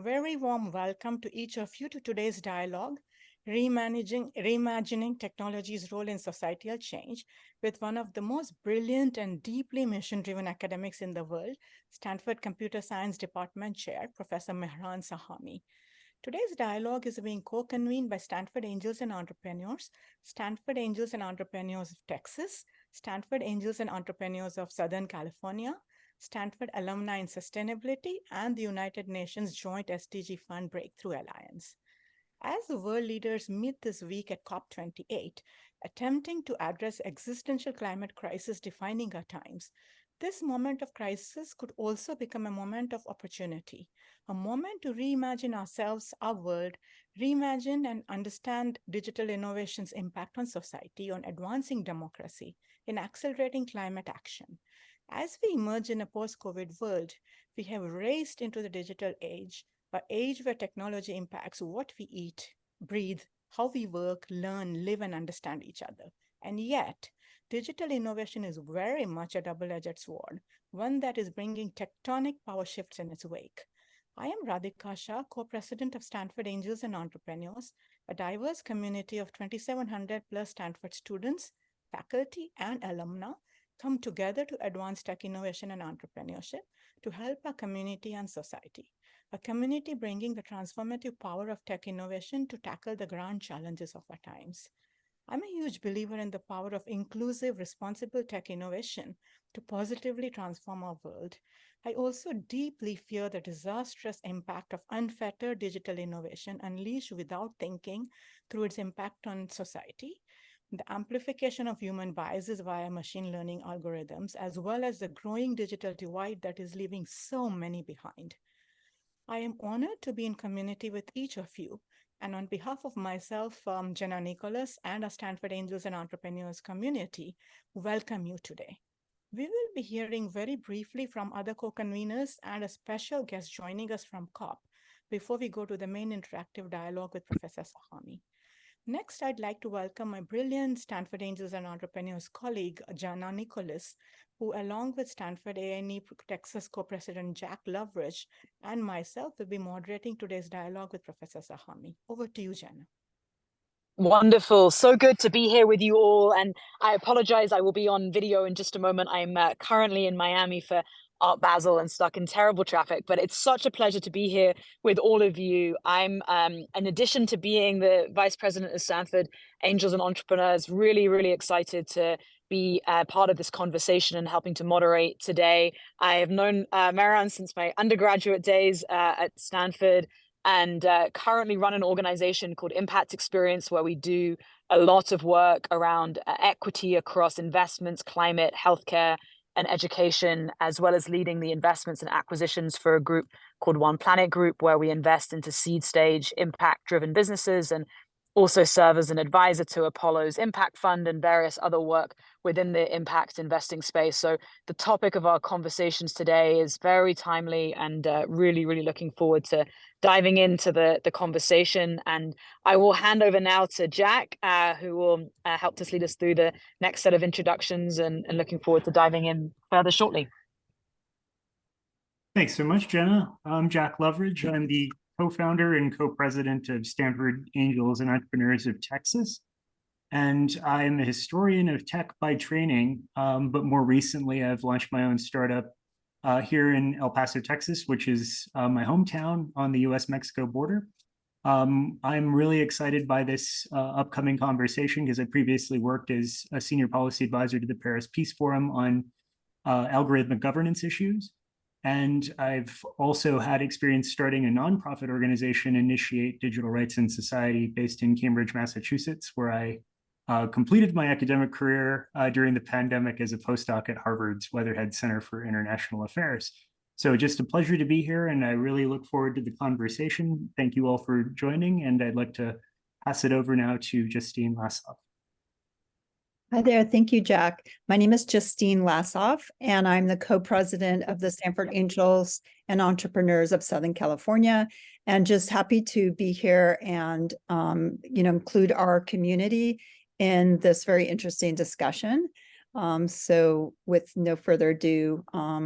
Very warm welcome to each of you to today's dialogue, Reimagining Technology's Role in Societal Change, with one of the most brilliant and deeply mission-driven academics in the world, Stanford Computer Science Department Chair, Professor Mehran Sahami. Today's dialogue is being co-convened by Stanford Angels and Entrepreneurs, Stanford Angels and Entrepreneurs of Texas, Stanford Angels and Entrepreneurs of Southern California, Stanford Alumni in Sustainability, and the United Nations Joint SDG Fund Breakthrough Alliance. As the world leaders meet this week at COP28, attempting to address existential climate crisis defining our times, this moment of crisis could also become a moment of opportunity, a moment to reimagine ourselves, our world, reimagine and understand digital innovation's impact on society, on advancing democracy, in accelerating climate action. As we emerge in a post-COVID world, we have raced into the digital age, an age where technology impacts what we eat, breathe, how we work, learn, live, and understand each other. And yet, digital innovation is very much a double-edged sword, one that is bringing tectonic power shifts in its wake. I am Radhika Shah, co-president of Stanford Angels and Entrepreneurs, a diverse community of 2,700 plus Stanford students, faculty, and alumni come together to advance tech innovation and entrepreneurship to help our community and society. A community bringing the transformative power of tech innovation to tackle the grand challenges of our times. I'm a huge believer in the power of inclusive, responsible tech innovation to positively transform our world. I also deeply fear the disastrous impact of unfettered digital innovation unleashed without thinking through its impact on society, the amplification of human biases via machine learning algorithms, as well as the growing digital divide that is leaving so many behind. I am honored to be in community with each of you. And on behalf of myself, Jenna Nicholas, and our Stanford Angels and Entrepreneurs community, welcome you today. We will be hearing very briefly from other co-conveners and a special guest joining us from COP before we go to the main interactive dialogue with Professor Sahami. Next, I'd like to welcome my brilliant Stanford Angels and Entrepreneurs colleague, Jenna Nicholas, who, along with Stanford A&E Texas co-president Jack Loveridge and myself, will be moderating today's dialogue with Professor Sahami. Over to you, Jenna. Wonderful. So good to be here with you all. And I apologize, I will be on video in just a moment. I'm currently in Miami for Art Basel and stuck in terrible traffic, but it's such a pleasure to be here with all of you. I'm, in addition to being the Vice President of Stanford Angels and Entrepreneurs, really, really excited to be part of this conversation and helping to moderate today. I have known Mehran since my undergraduate days at Stanford, and currently run an organization called Impact Experience, where we do a lot of work around equity across investments, climate, healthcare, and education, as well as leading the investments and acquisitions for a group called One Planet Group, where we invest into seed stage impact-driven businesses and also serve as an advisor to Apollo's Impact Fund and various other work within the impact investing space. So the topic of our conversations today is very timely, and really, really looking forward to diving into the conversation. And I will hand over now to Jack, who will help us lead us through the next set of introductions, and looking forward to diving in further shortly. Thanks so much, Jenna. I'm Jack Loveridge. I'm the co-founder and co-president of Stanford Angels and Entrepreneurs of Texas. And I'm a historian of tech by training, but more recently I've launched my own startup here in El Paso, Texas, which is my hometown on the US-Mexico border. I'm really excited by this upcoming conversation because I previously worked as a senior policy advisor to the Paris Peace Forum on algorithmic governance issues. And I've also had experience starting a nonprofit organization, Initiate Digital Rights in Society, based in Cambridge, Massachusetts, where I completed my academic career during the pandemic as a postdoc at Harvard's Weatherhead Center for International Affairs. So just a pleasure to be here, and I really look forward to the conversation. Thank you all for joining, and I'd like to pass it over now to Justine Lassoff. Hi there. Thank you, Jack. My name is Justine Lassoff, and I'm the co-president of the Stanford Angels and Entrepreneurs of Southern California, and just happy to be here and include our community in this very interesting discussion. So with no further ado,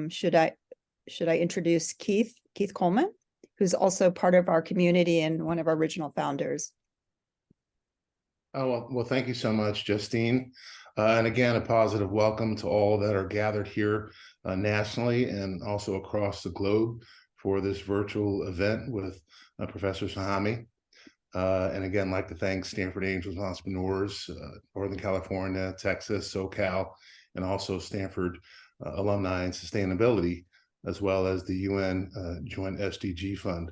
should I introduce Keith Coleman, who's also part of our community and one of our original founders. Oh, well, thank you so much, Justine. And again, a positive welcome to all that are gathered here nationally and also across the globe for this virtual event with Professor Sahami. And again, I'd like to thank Stanford Angels Entrepreneurs, Northern California, Texas, SoCal, and also Stanford Alumni and Sustainability, as well as the UN Joint SDG Fund.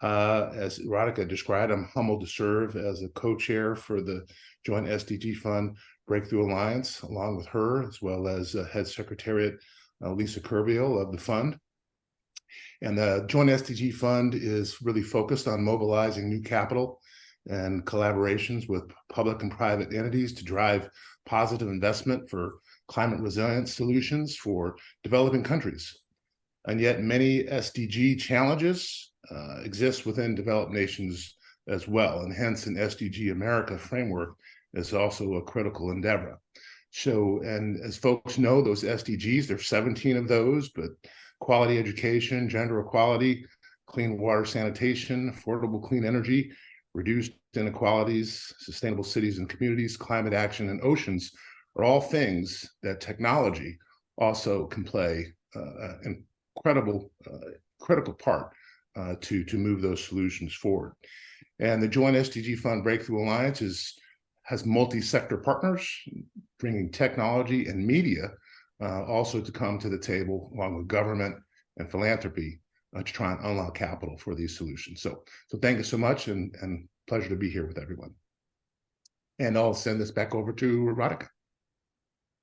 As Radhika described, I'm humbled to serve as a co-chair for the Joint SDG Fund Breakthrough Alliance, along with her, as well as Head Secretariat Lisa Kerbiel of the fund. And the Joint SDG Fund is really focused on mobilizing new capital and collaborations with public and private entities to drive positive investment for climate resilient solutions for developing countries. And yet many SDG challenges exist within developed nations as well, and hence an SDG America framework is also a critical endeavor. So, and as folks know, those SDGs, there's 17 of those, but quality education, gender equality, clean water sanitation, affordable clean energy, reduced inequalities, sustainable cities and communities, climate action, and oceans are all things that technology also can play an incredible, critical part to move those solutions forward. And the Joint SDG Fund Breakthrough Alliance has multi-sector partners, bringing technology and media also to come to the table, along with government and philanthropy, to try and unlock capital for these solutions. So thank you so much, and pleasure to be here with everyone. And I'll send this back over to Radhika.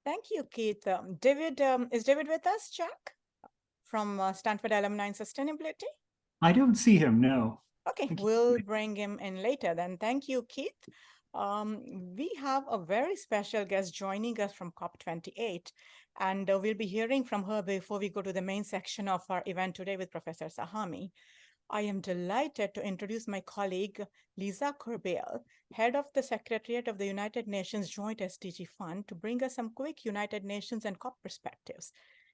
Thank you, Keith. David, is David with us, Jack, from Stanford Alumni and Sustainability? I don't see him, no. Okay, we'll bring him in later then. Thank you, Keith. We have a very special guest joining us from COP28, and we'll be hearing from her before we go to the main section of our event today with Professor Sahami. I am delighted to introduce my colleague, Lisa Kerbiel, head of the Secretariat of the United Nations Joint SDG Fund, to bring us some quick United Nations and COP perspectives.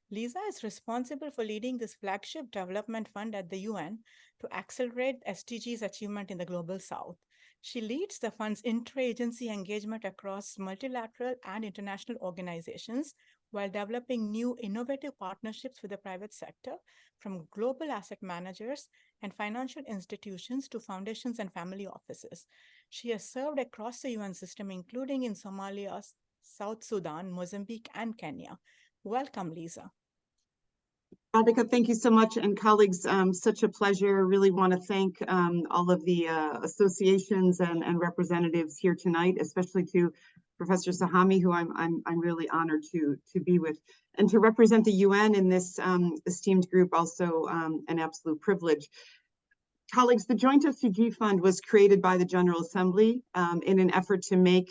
Lisa is responsible for leading this flagship development fund at the UN to accelerate SDGs achievement in the Global South. She leads the fund's interagency engagement across multilateral and international organizations while developing new innovative partnerships with the private sector, from global asset managers and financial institutions to foundations and family offices. She has served across the UN system, including in Somalia, South Sudan, Mozambique, and Kenya. Welcome, Lisa. Radhika, thank you so much, and colleagues, such a pleasure. Really want to thank all of the associations and representatives here tonight, especially to Professor Sahami, who I'm really honored to be with, and to represent the UN in this esteemed group, also an absolute privilege. Colleagues, the Joint SDG Fund was created by the General Assembly in an effort to make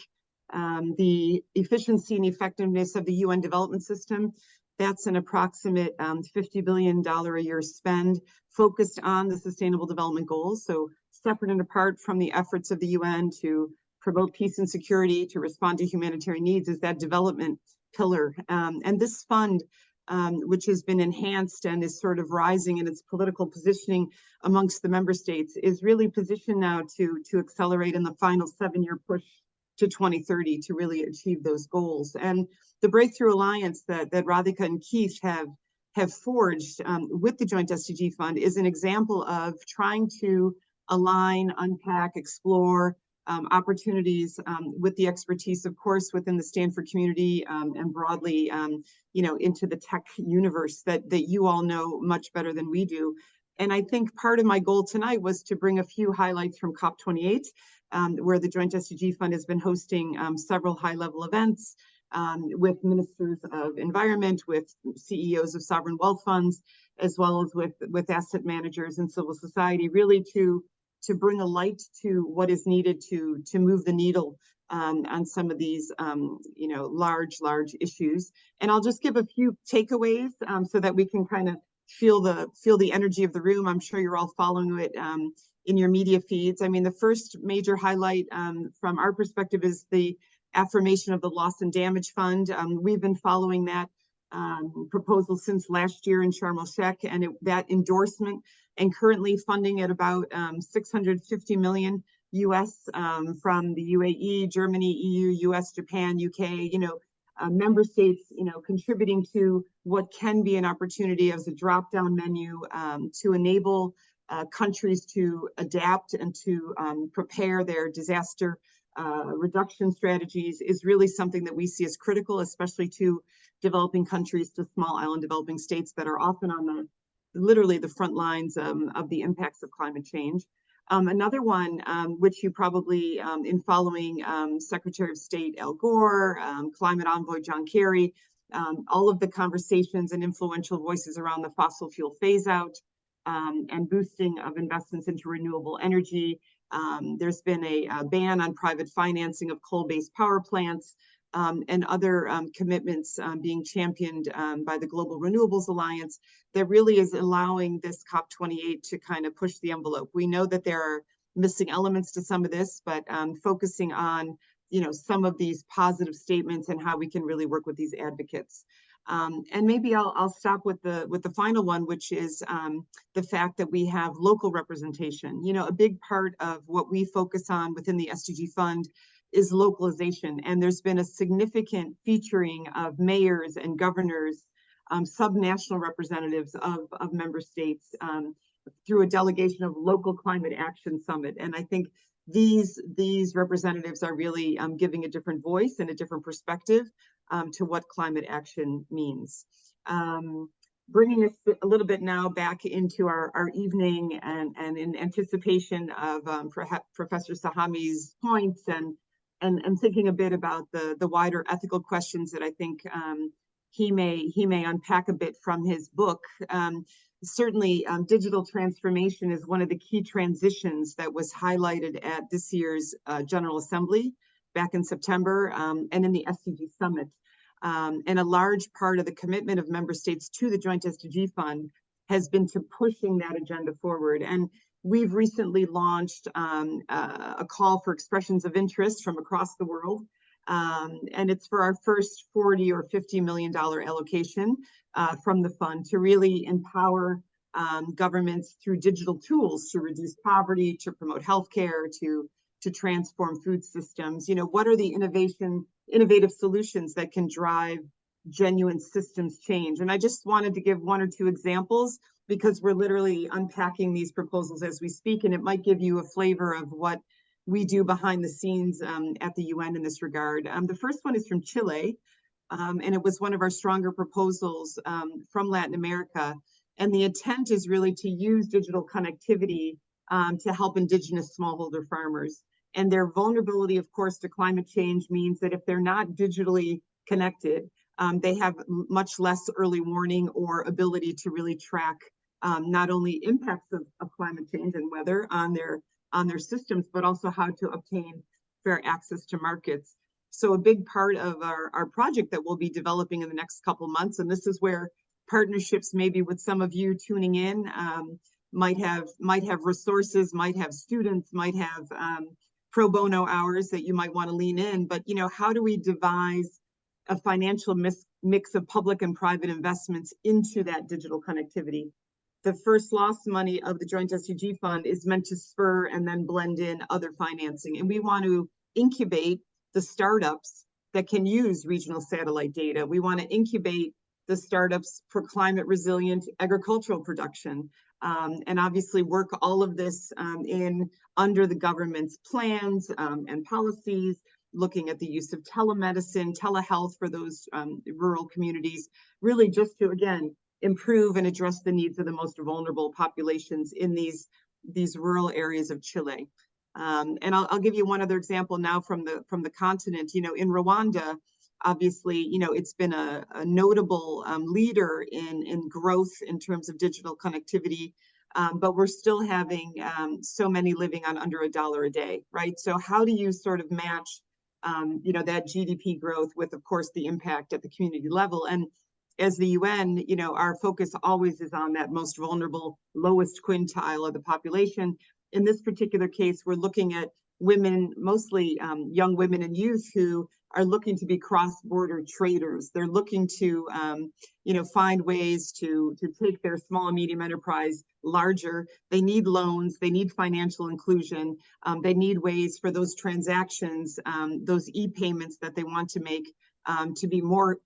the efficiency and effectiveness of the UN development system. That's an approximate $50 billion a year spend focused on the Sustainable Development Goals. So separate and apart from the efforts of the UN to promote peace and security, to respond to humanitarian needs, is that development pillar. And this fund, which has been enhanced and is sort of rising in its political positioning amongst the member states, is really positioned now to accelerate in the final 7-year push to 2030 to really achieve those goals. And the Breakthrough Alliance that Radhika and Keith have forged with the Joint SDG Fund is an example of trying to align, unpack, explore opportunities with the expertise, of course, within the Stanford community and broadly, into the tech universe that you all know much better than we do. And I think part of my goal tonight was to bring a few highlights from COP28, where the Joint SDG Fund has been hosting several high-level events with ministers of environment, with CEOs of sovereign wealth funds, as well as with asset managers and civil society, really to bring a light to what is needed to move the needle on some of these large issues. And I'll just give a few takeaways so that we can kind of feel the energy of the room. I'm sure you're all following it in your media feeds. I mean, the first major highlight from our perspective is the affirmation of the Loss and Damage Fund. We've been following that proposal since last year in Sharm el Sheikh, and that endorsement and currently funding at about 650 million US from the UAE, Germany, EU, US, Japan, UK, member states, contributing to what can be an opportunity as a drop-down menu to enable countries to adapt and to prepare their disaster reduction strategies is really something that we see as critical, especially to developing countries, to small island developing states that are often on literally the front lines of the impacts of climate change. Another one, which you probably, in following Secretary of State Al Gore, Climate Envoy John Kerry, all of the conversations and influential voices around the fossil fuel phase out and boosting of investments into renewable energy. There's been a ban on private financing of coal-based power plants and other commitments being championed by the Global Renewables Alliance that really is allowing this COP28 to kind of push the envelope. We know that there are missing elements to some of this, but focusing on some of these positive statements and how we can really work with these advocates. And maybe I'll stop with the final one, which is the fact that we have local representation. A big part of what we focus on within the SDG Fund is localization. And there's been a significant featuring of mayors and governors, subnational representatives of member states through a delegation of Local Climate Action Summit. And I think these representatives are really giving a different voice and a different perspective to what climate action means. Bringing us a little bit now back into our evening and in anticipation of Professor Sahami's points and thinking a bit about the wider ethical questions that I think he may unpack a bit from his book. Certainly, digital transformation is one of the key transitions that was highlighted at this year's General Assembly back in September and in the SDG Summit. And a large part of the commitment of member states to the Joint SDG Fund has been to pushing that agenda forward. And we've recently launched a call for expressions of interest from across the world. And it's for our first $40 or $50 million allocation from the fund to really empower governments through digital tools to reduce poverty, to promote healthcare, to transform food systems. What are the innovative solutions that can drive genuine systems change? And I just wanted to give one or two examples because we're literally unpacking these proposals as we speak, and it might give you a flavor of what we do behind the scenes at the UN in this regard. The first one is from Chile, and it was one of our stronger proposals from Latin America. And the intent is really to use digital connectivity to help indigenous smallholder farmers. And their vulnerability, of course, to climate change means that if they're not digitally connected, they have much less early warning or ability to really track not only impacts of climate change and weather on their systems, but also how to obtain fair access to markets. So a big part of our project that we'll be developing in the next couple months, and this is where partnerships maybe with some of you tuning in might have resources, might have students, might have pro bono hours that you might want to lean in. But how do we devise a financial mix of public and private investments into that digital connectivity? The first loss money of the Joint SDG Fund is meant to spur and then blend in other financing. And we want to incubate the startups that can use regional satellite data. We want to incubate the startups for climate resilient agricultural production. And obviously work all of this under the government's plans and policies, looking at the use of telemedicine, telehealth for those rural communities, really just to, again, improve and address the needs of the most vulnerable populations in these rural areas of Chile. And I'll give you one other example now from the continent. In Rwanda, obviously, it's been a notable leader in growth in terms of digital connectivity, but we're still having so many living on under $1 a day, right? So how do you sort of match, that GDP growth with, of course, the impact at the community level? And as the UN, our focus always is on that most vulnerable, lowest quintile of the population. In this particular case, we're looking at women, mostly young women and youth who are looking to be cross-border traders. They're looking to, find ways to take their small and medium enterprise larger. They need loans. They need financial inclusion. They need ways for those transactions, those e-payments that they want to make, to be more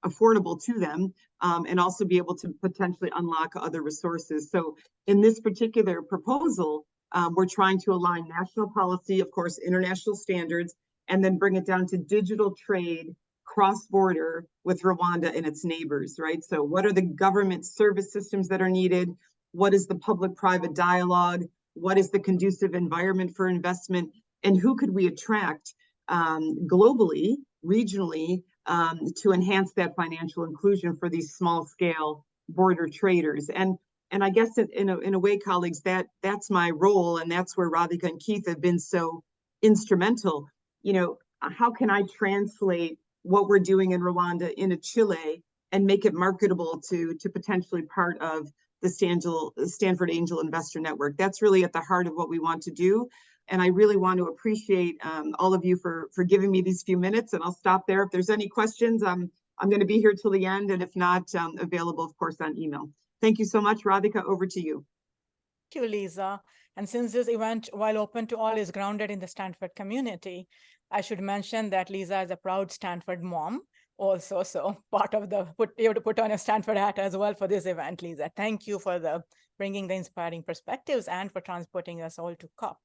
affordable to them, and also be able to potentially unlock other resources. So in this particular proposal, we're trying to align national policy, of course, international standards, and then bring it down to digital trade cross-border with Rwanda and its neighbors, right? So what are the government service systems that are needed? What is the public-private dialogue? What is the conducive environment for investment? And who could we attract globally, regionally, to enhance that financial inclusion for these small-scale border traders? And I guess in a way, colleagues, that's my role, and that's where Radhika and Keith have been so instrumental. How can I translate what we're doing in Rwanda into Chile and make it marketable to potentially part of the Stanford Angel Investor Network? That's really at the heart of what we want to do. And I really want to appreciate all of you for giving me these few minutes, and I'll stop there. If there's any questions, I'm going to be here till the end, and if not, available, of course, on email. Thank you so much. Radhika, over to you. Thank you, Lisa. And since this event, while open to all, is grounded in the Stanford community, I should mention that Lisa is a proud Stanford mom also. So part of you have to put on a Stanford hat as well for this event, Lisa. Thank you for bringing the inspiring perspectives and for transporting us all to COP.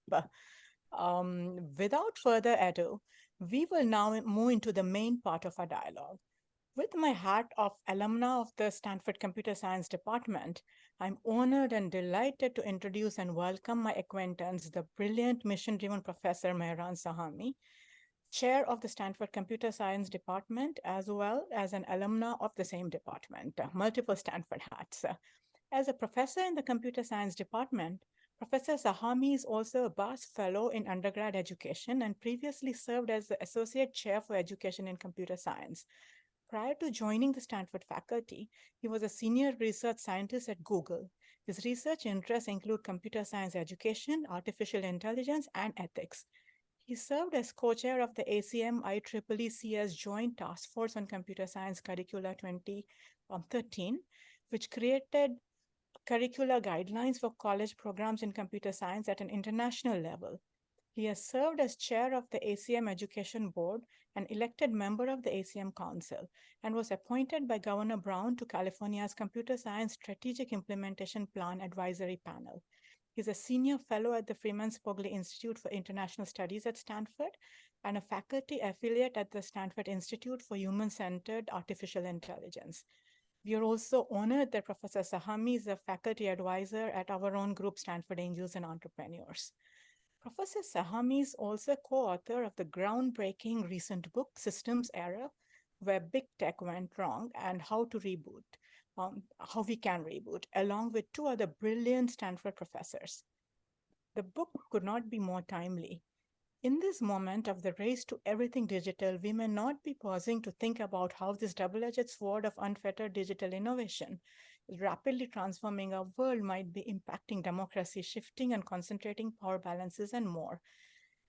Without further ado, we will now move into the main part of our dialogue. With my hat of alumna of the Stanford Computer Science Department, I'm honored and delighted to introduce and welcome my acquaintance, the brilliant mission-driven Professor Mehran Sahami, chair of the Stanford Computer Science Department, as well as an alumna of the same department, multiple Stanford hats. As a professor in the Computer Science Department, Professor Sahami is also a Bass Fellow in undergrad education and previously served as the Associate Chair for Education in Computer Science. Prior to joining the Stanford faculty, he was a senior research scientist at Google. His research interests include computer science education, artificial intelligence, and ethics. He served as co-chair of the ACM IEEE-CS Joint Task Force on Computer Science Curricula 2013, which created curricular guidelines for college programs in computer science at an international level. He has served as chair of the ACM Education Board, an elected member of the ACM Council, and was appointed by Governor Brown to California's Computer Science Strategic Implementation Plan Advisory Panel. He's a senior fellow at the Freeman Spogli Institute for International Studies at Stanford and a faculty affiliate at the Stanford Institute for Human-Centered Artificial Intelligence. We are also honored that Professor Sahami is a faculty advisor at our own group, Stanford Angels and Entrepreneurs. Professor Sahami is also co-author of the groundbreaking recent book, Systems Error, Where Big Tech Went Wrong and How to Reboot, How We Can Reboot, along with two other brilliant Stanford professors. The book could not be more timely. In this moment of the race to everything digital, we may not be pausing to think about how this double-edged sword of unfettered digital innovation is rapidly transforming our world, might be impacting democracy, shifting and concentrating power balances, and more.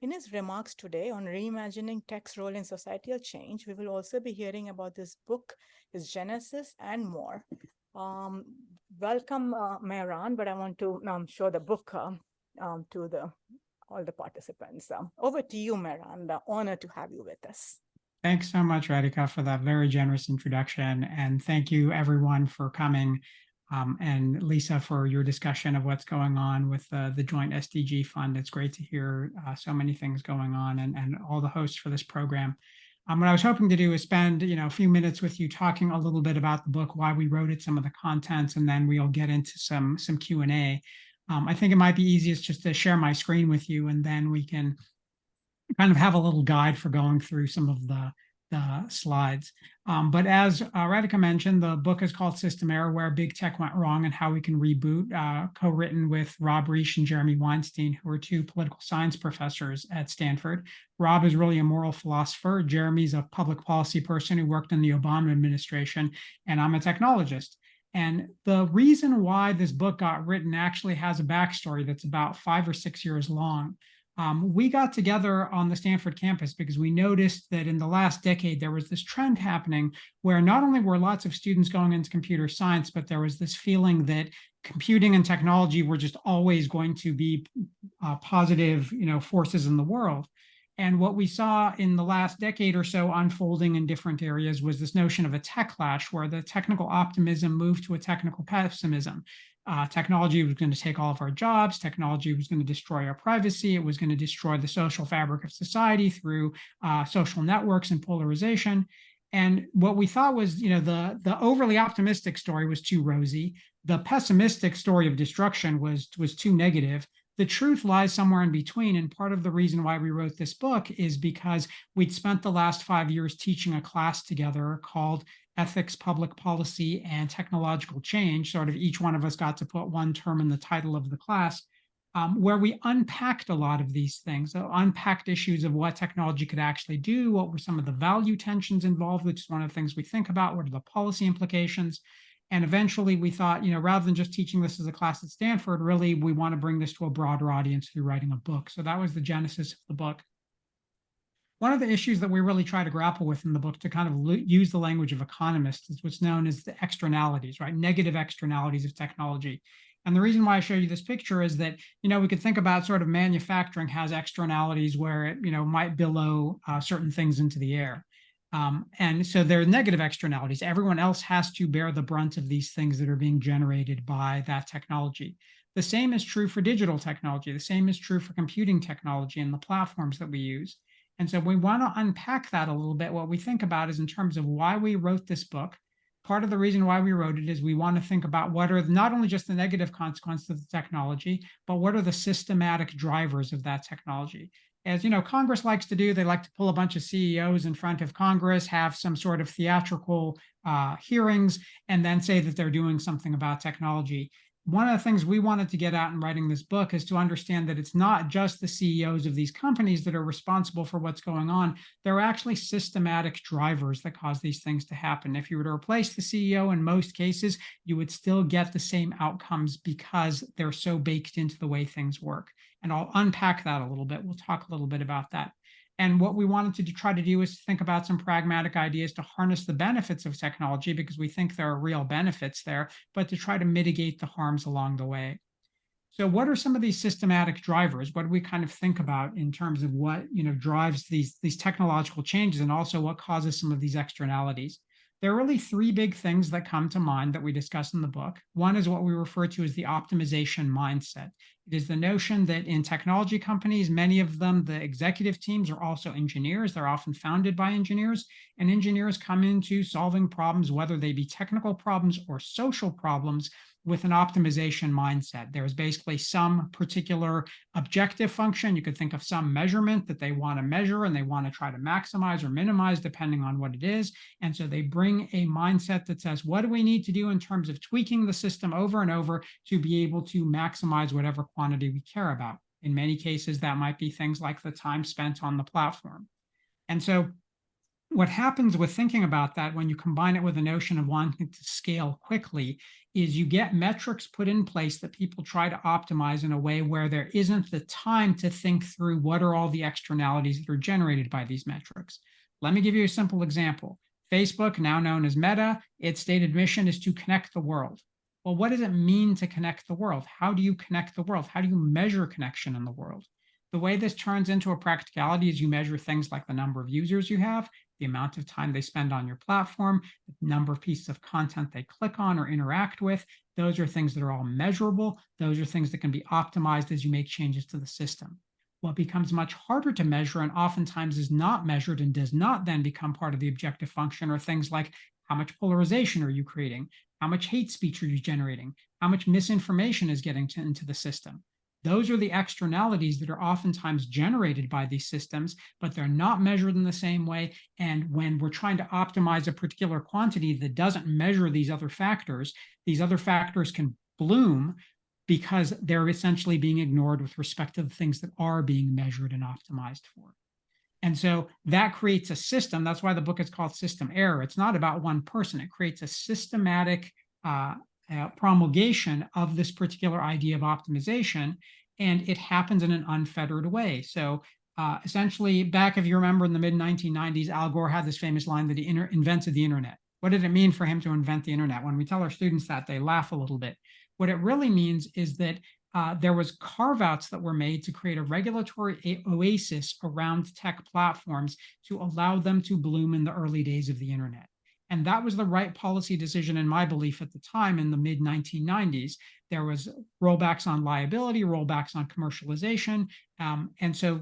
In his remarks today on reimagining tech's role in societal change, we will also be hearing about this book, its genesis, and more. Welcome, Mehran, but I want to show the book to all the participants. Over to you, Mehran. The honor to have you with us. Thanks so much, Radhika, for that very generous introduction. And thank you, everyone, for coming. And Lisa, for your discussion of what's going on with the Joint SDG Fund. It's great to hear so many things going on, and all the hosts for this program. What I was hoping to do is spend a few minutes with you talking a little bit about the book, why we wrote it, some of the contents, and then we'll get into some Q&A. I think it might be easiest just to share my screen with you, and then we can kind of have a little guide for going through some of the slides. But as Radhika mentioned, the book is called System Error, Where Big Tech Went Wrong and How We Can Reboot, co-written with Rob Reich and Jeremy Weinstein, who are two political science professors at Stanford. Rob is really a moral philosopher. Jeremy's a public policy person who worked in the Obama administration, and I'm a technologist. And the reason why this book got written actually has a backstory that's about 5 or 6 years long. We got together on the Stanford campus because we noticed that in the last decade, there was this trend happening where not only were lots of students going into computer science, but there was this feeling that computing and technology were just always going to be positive, forces in the world. And what we saw in the last decade or so unfolding in different areas was this notion of a techlash, where the technical optimism moved to a technical pessimism. Technology was going to take all of our jobs. Technology was going to destroy our privacy. It was going to destroy the social fabric of society through social networks and polarization. And what we thought was, the overly optimistic story was too rosy. The pessimistic story of destruction was too negative. The truth lies somewhere in between. And part of the reason why we wrote this book is because we'd spent the last 5 years teaching a class together called Ethics, Public Policy, and Technological Change. Sort of each one of us got to put one term in the title of the class, where we unpacked a lot of these things, unpacked issues of what technology could actually do, what were some of the value tensions involved, which is one of the things we think about, what are the policy implications. And eventually we thought, rather than just teaching this as a class at Stanford, really, we want to bring this to a broader audience through writing a book. So that was the genesis of the book. One of the issues that we really try to grapple with in the book, to kind of use the language of economists, is what's known as the externalities, right? Negative externalities of technology. And the reason why I show you this picture is that, we could think about sort of manufacturing has externalities where it, might billow certain things into the air. And so there are negative externalities. Everyone else has to bear the brunt of these things that are being generated by that technology. The same is true for digital technology. The same is true for computing technology and the platforms that we use. And so we want to unpack that a little bit. What we think about is in terms of why we wrote this book. Part of the reason why we wrote it is we want to think about what are not only just the negative consequences of the technology, but what are the systematic drivers of that technology. As Congress likes to do, they like to pull a bunch of CEOs in front of Congress, have some sort of theatrical hearings, and then say that they're doing something about technology. One of the things we wanted to get out in writing this book is to understand that it's not just the CEOs of these companies that are responsible for what's going on. There are actually systematic drivers that cause these things to happen. If you were to replace the CEO in most cases, you would still get the same outcomes because they're so baked into the way things work. And I'll unpack that a little bit. We'll talk a little bit about that. And what we wanted to try to do is think about some pragmatic ideas to harness the benefits of technology, because we think there are real benefits there, but to try to mitigate the harms along the way. So what are some of these systematic drivers? What do we kind of think about in terms of what drives these technological changes, and also what causes some of these externalities? There are really three big things that come to mind that we discuss in the book. One is what we refer to as the optimization mindset. It is the notion that in technology companies, many of them, the executive teams are also engineers. They're often founded by engineers, and engineers come into solving problems, whether they be technical problems or social problems, with an optimization mindset. There's basically some particular objective function. You could think of some measurement that they want to measure and they want to try to maximize or minimize depending on what it is. And so they bring a mindset that says, what do we need to do in terms of tweaking the system over and over to be able to maximize whatever quantity we care about? In many cases, that might be things like the time spent on the platform. And so what happens with thinking about that when you combine it with the notion of wanting to scale quickly is you get metrics put in place that people try to optimize in a way where there isn't the time to think through what are all the externalities that are generated by these metrics. Let me give you a simple example. Facebook, now known as Meta, its stated mission is to connect the world. Well, what does it mean to connect the world? How do you connect the world? How do you measure connection in the world? The way this turns into a practicality is you measure things like the number of users you have, the amount of time they spend on your platform, the number of pieces of content they click on or interact with. Those are things that are all measurable. Those are things that can be optimized as you make changes to the system. What becomes much harder to measure and oftentimes is not measured and does not then become part of the objective function are things like how much polarization are you creating? How much hate speech are you generating? How much misinformation is getting into the system? Those are the externalities that are oftentimes generated by these systems, but they're not measured in the same way. And when we're trying to optimize a particular quantity that doesn't measure these other factors can bloom because they're essentially being ignored with respect to the things that are being measured and optimized for. And so that creates a system. That's why the book is called System Error. It's not about one person. It creates a systematic promulgation of this particular idea of optimization. and it happens in an unfettered way. So essentially, back, if you remember, in the mid-1990s, Al Gore had this famous line that he invented the internet. What did it mean for him to invent the internet? When we tell our students that, they laugh a little bit. What it really means is that there was carve-outs that were made to create a regulatory oasis around tech platforms to allow them to bloom in the early days of the internet. And that was the right policy decision, in my belief, at the time in the mid-1990s. There was rollbacks on liability, rollbacks on commercialization. And so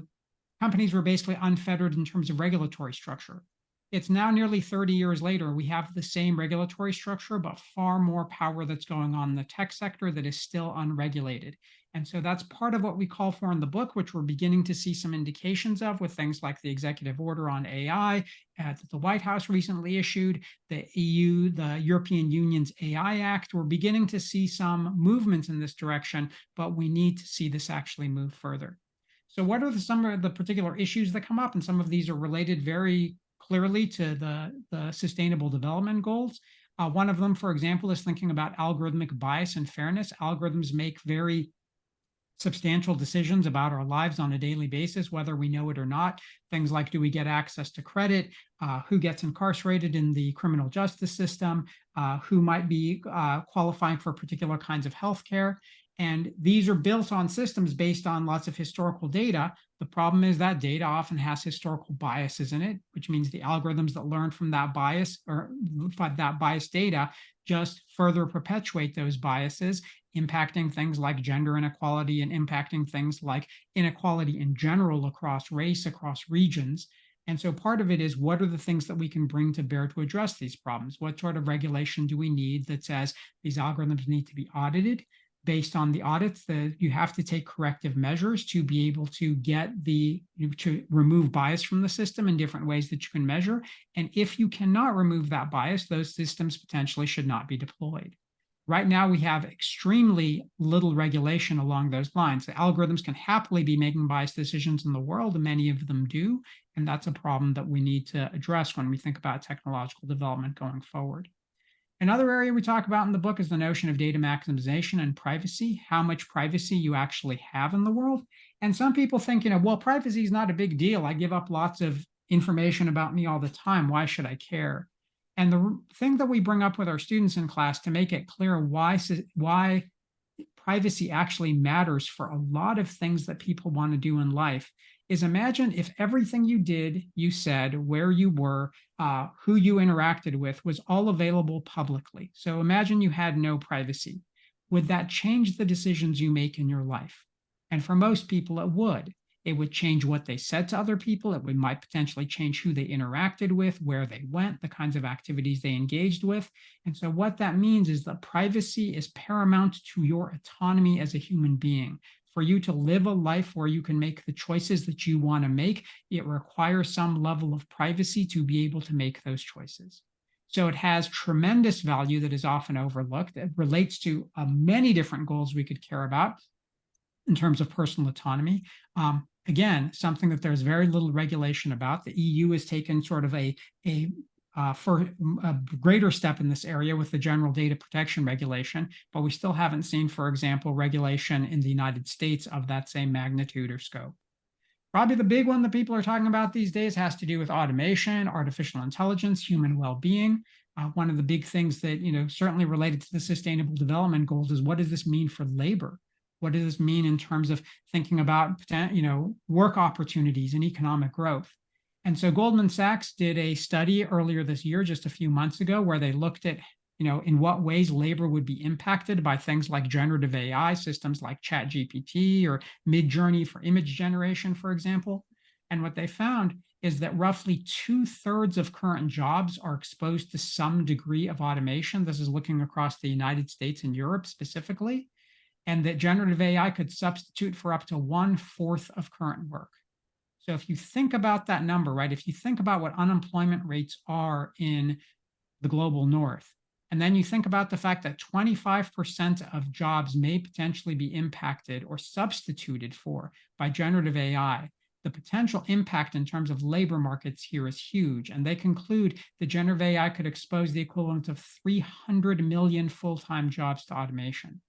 companies were basically unfettered in terms of regulatory structure. It's now nearly 30 years later, we have the same regulatory structure, but far more power that's going on in the tech sector that is still unregulated. And so that's part of what we call for in the book, which we're beginning to see some indications of with things like the executive order on AI that the White House recently issued, the EU, the European Union's AI Act. We're beginning to see some movements in this direction, but we need to see this actually move further. So what are some of the particular issues that come up? And some of these are related very clearly to the Sustainable Development Goals. One of them, for example, is thinking about algorithmic bias and fairness. Algorithms make very substantial decisions about our lives on a daily basis, whether we know it or not. Things like, do we get access to credit? Who gets incarcerated in the criminal justice system? Who might be qualifying for particular kinds of healthcare? And these are built on systems based on lots of historical data. The problem is that data often has historical biases in it, which means the algorithms that learn from that bias or that biased data just further perpetuate those biases, impacting things like gender inequality and impacting things like inequality in general across race, across regions. And so part of it is, what are the things that we can bring to bear to address these problems? What sort of regulation do we need that says these algorithms need to be audited? Based on the audits, that you have to take corrective measures to be able to to remove bias from the system in different ways that you can measure. And if you cannot remove that bias, those systems potentially should not be deployed. Right now, we have extremely little regulation along those lines. The algorithms can happily be making biased decisions in the world, and many of them do. And that's a problem that we need to address when we think about technological development going forward. Another area we talk about in the book is the notion of data maximization and privacy, how much privacy you actually have in the world. And some people think, well, privacy is not a big deal. I give up lots of information about me all the time. Why should I care? And the thing that we bring up with our students in class to make it clear why privacy actually matters for a lot of things that people want to do in life is, imagine if everything you did, you said, where you were, who you interacted with was all available publicly. So imagine you had no privacy. Would that change the decisions you make in your life? And for most people, it would. It would change what they said to other people. It might potentially change who they interacted with, where they went, the kinds of activities they engaged with. And so what that means is that privacy is paramount to your autonomy as a human being. For you to live a life where you can make the choices that you want to make, it requires some level of privacy to be able to make those choices. So it has tremendous value that is often overlooked. It relates to many different goals we could care about in terms of personal autonomy. Again, something that there's very little regulation about. The EU has taken sort of a greater step in this area with the General Data Protection Regulation, but we still haven't seen, for example, regulation in the United States of that same magnitude or scope. Probably the big one that people are talking about these days has to do with automation, artificial intelligence, human well-being. One of the big things that, certainly related to the Sustainable Development Goals is, what does this mean for labor? What does this mean in terms of thinking about, work opportunities and economic growth? And so Goldman Sachs did a study earlier this year, just a few months ago, where they looked at, in what ways labor would be impacted by things like generative AI systems like ChatGPT or Midjourney for image generation, for example. And what they found is that roughly 2/3 of current jobs are exposed to some degree of automation. This is looking across the United States and Europe specifically, and that generative AI could substitute for up to 1/4 of current work. So if you think about that number, right, if you think about what unemployment rates are in the global north, and then you think about the fact that 25% of jobs may potentially be impacted or substituted for by generative AI, the potential impact in terms of labor markets here is huge. And they conclude that generative AI could expose the equivalent of 300 million full-time jobs to automation.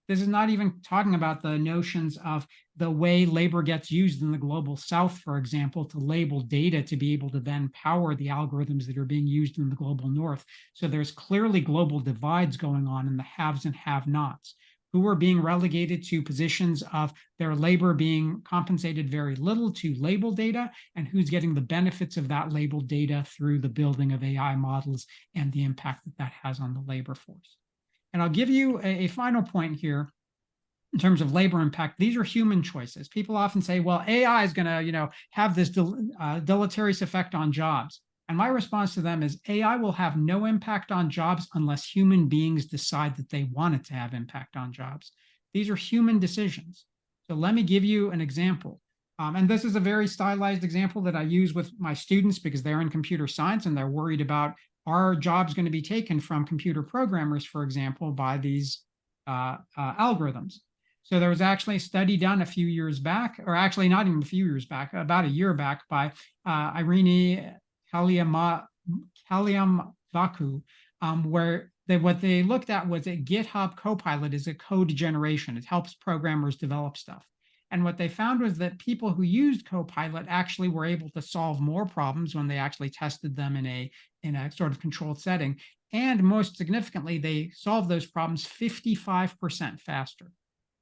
This is not even talking about the notions of the way labor gets used in the global south, for example, to label data to be able to then power the algorithms that are being used in the global north. So there's clearly global divides going on in the haves and have-nots, who are being relegated to positions of their labor being compensated very little to label data, and who's getting the benefits of that labeled data through the building of AI models and the impact that that has on the labor force. And I'll give you a final point here in terms of labor impact. These are human choices. People often say, well, AI is going to, have this deleterious effect on jobs. And my response to them is AI will have no impact on jobs unless human beings decide that they want it to have impact on jobs. These are human decisions. So let me give you an example. And this is a very stylized example that I use with my students because they're in computer science and they're worried about, are jobs going to be taken from computer programmers, for example, by these algorithms? So there was actually a study done a few years back, or actually not even a few years back, about a year back, by Irene Kaliamvaku, where what they looked at was that GitHub Copilot is a code generation. It helps programmers develop stuff. And what they found was that people who used Copilot actually were able to solve more problems when they actually tested them in a sort of controlled setting. And most significantly, they solved those problems 55% faster.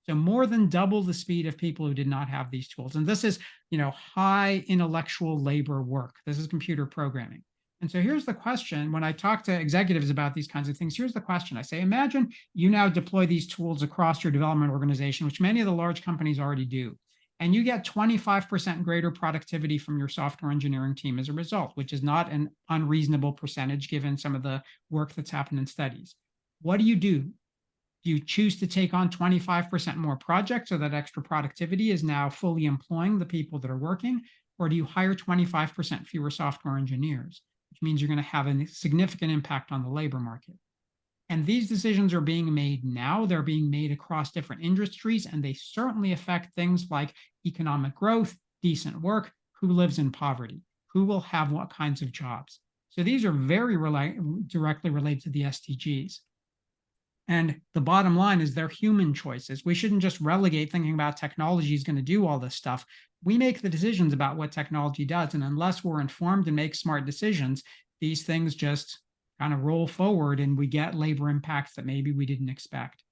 So more than double the speed of people who did not have these tools. And this is, high intellectual labor work. This is computer programming. And so here's the question. When I talk to executives about these kinds of things, here's the question. I say, imagine you now deploy these tools across your development organization, which many of the large companies already do. And you get 25% greater productivity from your software engineering team as a result, which is not an unreasonable percentage given some of the work that's happened in studies. What do? Do you choose to take on 25% more projects so that extra productivity is now fully employing the people that are working? Or do you hire 25% fewer software engineers, which means you're going to have a significant impact on the labor market? And these decisions are being made now. They're being made across different industries, and they certainly affect things like economic growth, decent work, who lives in poverty, who will have what kinds of jobs. So these are very directly related to the SDGs. And the bottom line is they're human choices. We shouldn't just relegate thinking about technology is going to do all this stuff. We make the decisions about what technology does. And unless we're informed and make smart decisions, these things just kind of roll forward and we get labor impacts that maybe we didn't expect.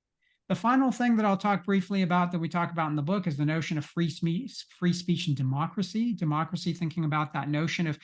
The final thing that I'll talk briefly about that we talk about in the book is the notion of free speech and democracy. Democracy, thinking about that notion of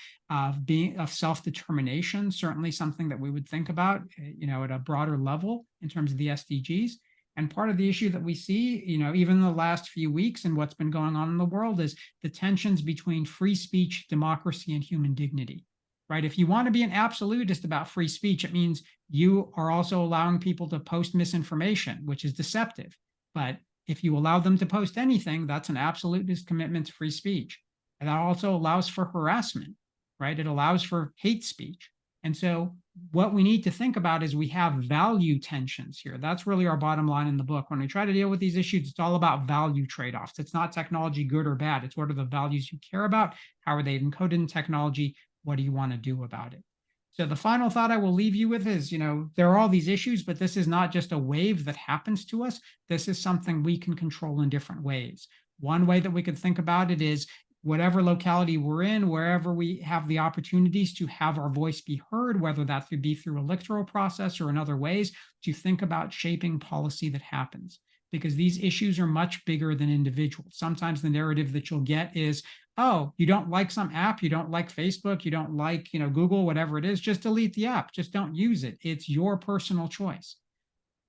self-determination, certainly something that we would think about, at a broader level in terms of the SDGs. And part of the issue that we see, even in the last few weeks and what's been going on in the world is the tensions between free speech, democracy, and human dignity. Right? If you want to be an absolutist about free speech, it means you are also allowing people to post misinformation, which is deceptive. But if you allow them to post anything, that's an absolutist commitment to free speech. And that also allows for harassment, right? It allows for hate speech. And so what we need to think about is we have value tensions here. That's really our bottom line in the book. When we try to deal with these issues, it's all about value trade-offs. It's not technology good or bad. It's what are the values you care about? How are they encoded in technology? What do you want to do about it? So the final thought I will leave you with is, there are all these issues, but this is not just a wave that happens to us. This is something we can control in different ways. One way that we could think about it is whatever locality we're in, wherever we have the opportunities to have our voice be heard, whether that could be through electoral process or in other ways, to think about shaping policy that happens. Because these issues are much bigger than individuals. Sometimes the narrative that you'll get is, oh, you don't like some app, you don't like Facebook, you don't like, Google, whatever it is, just delete the app, just don't use it. It's your personal choice.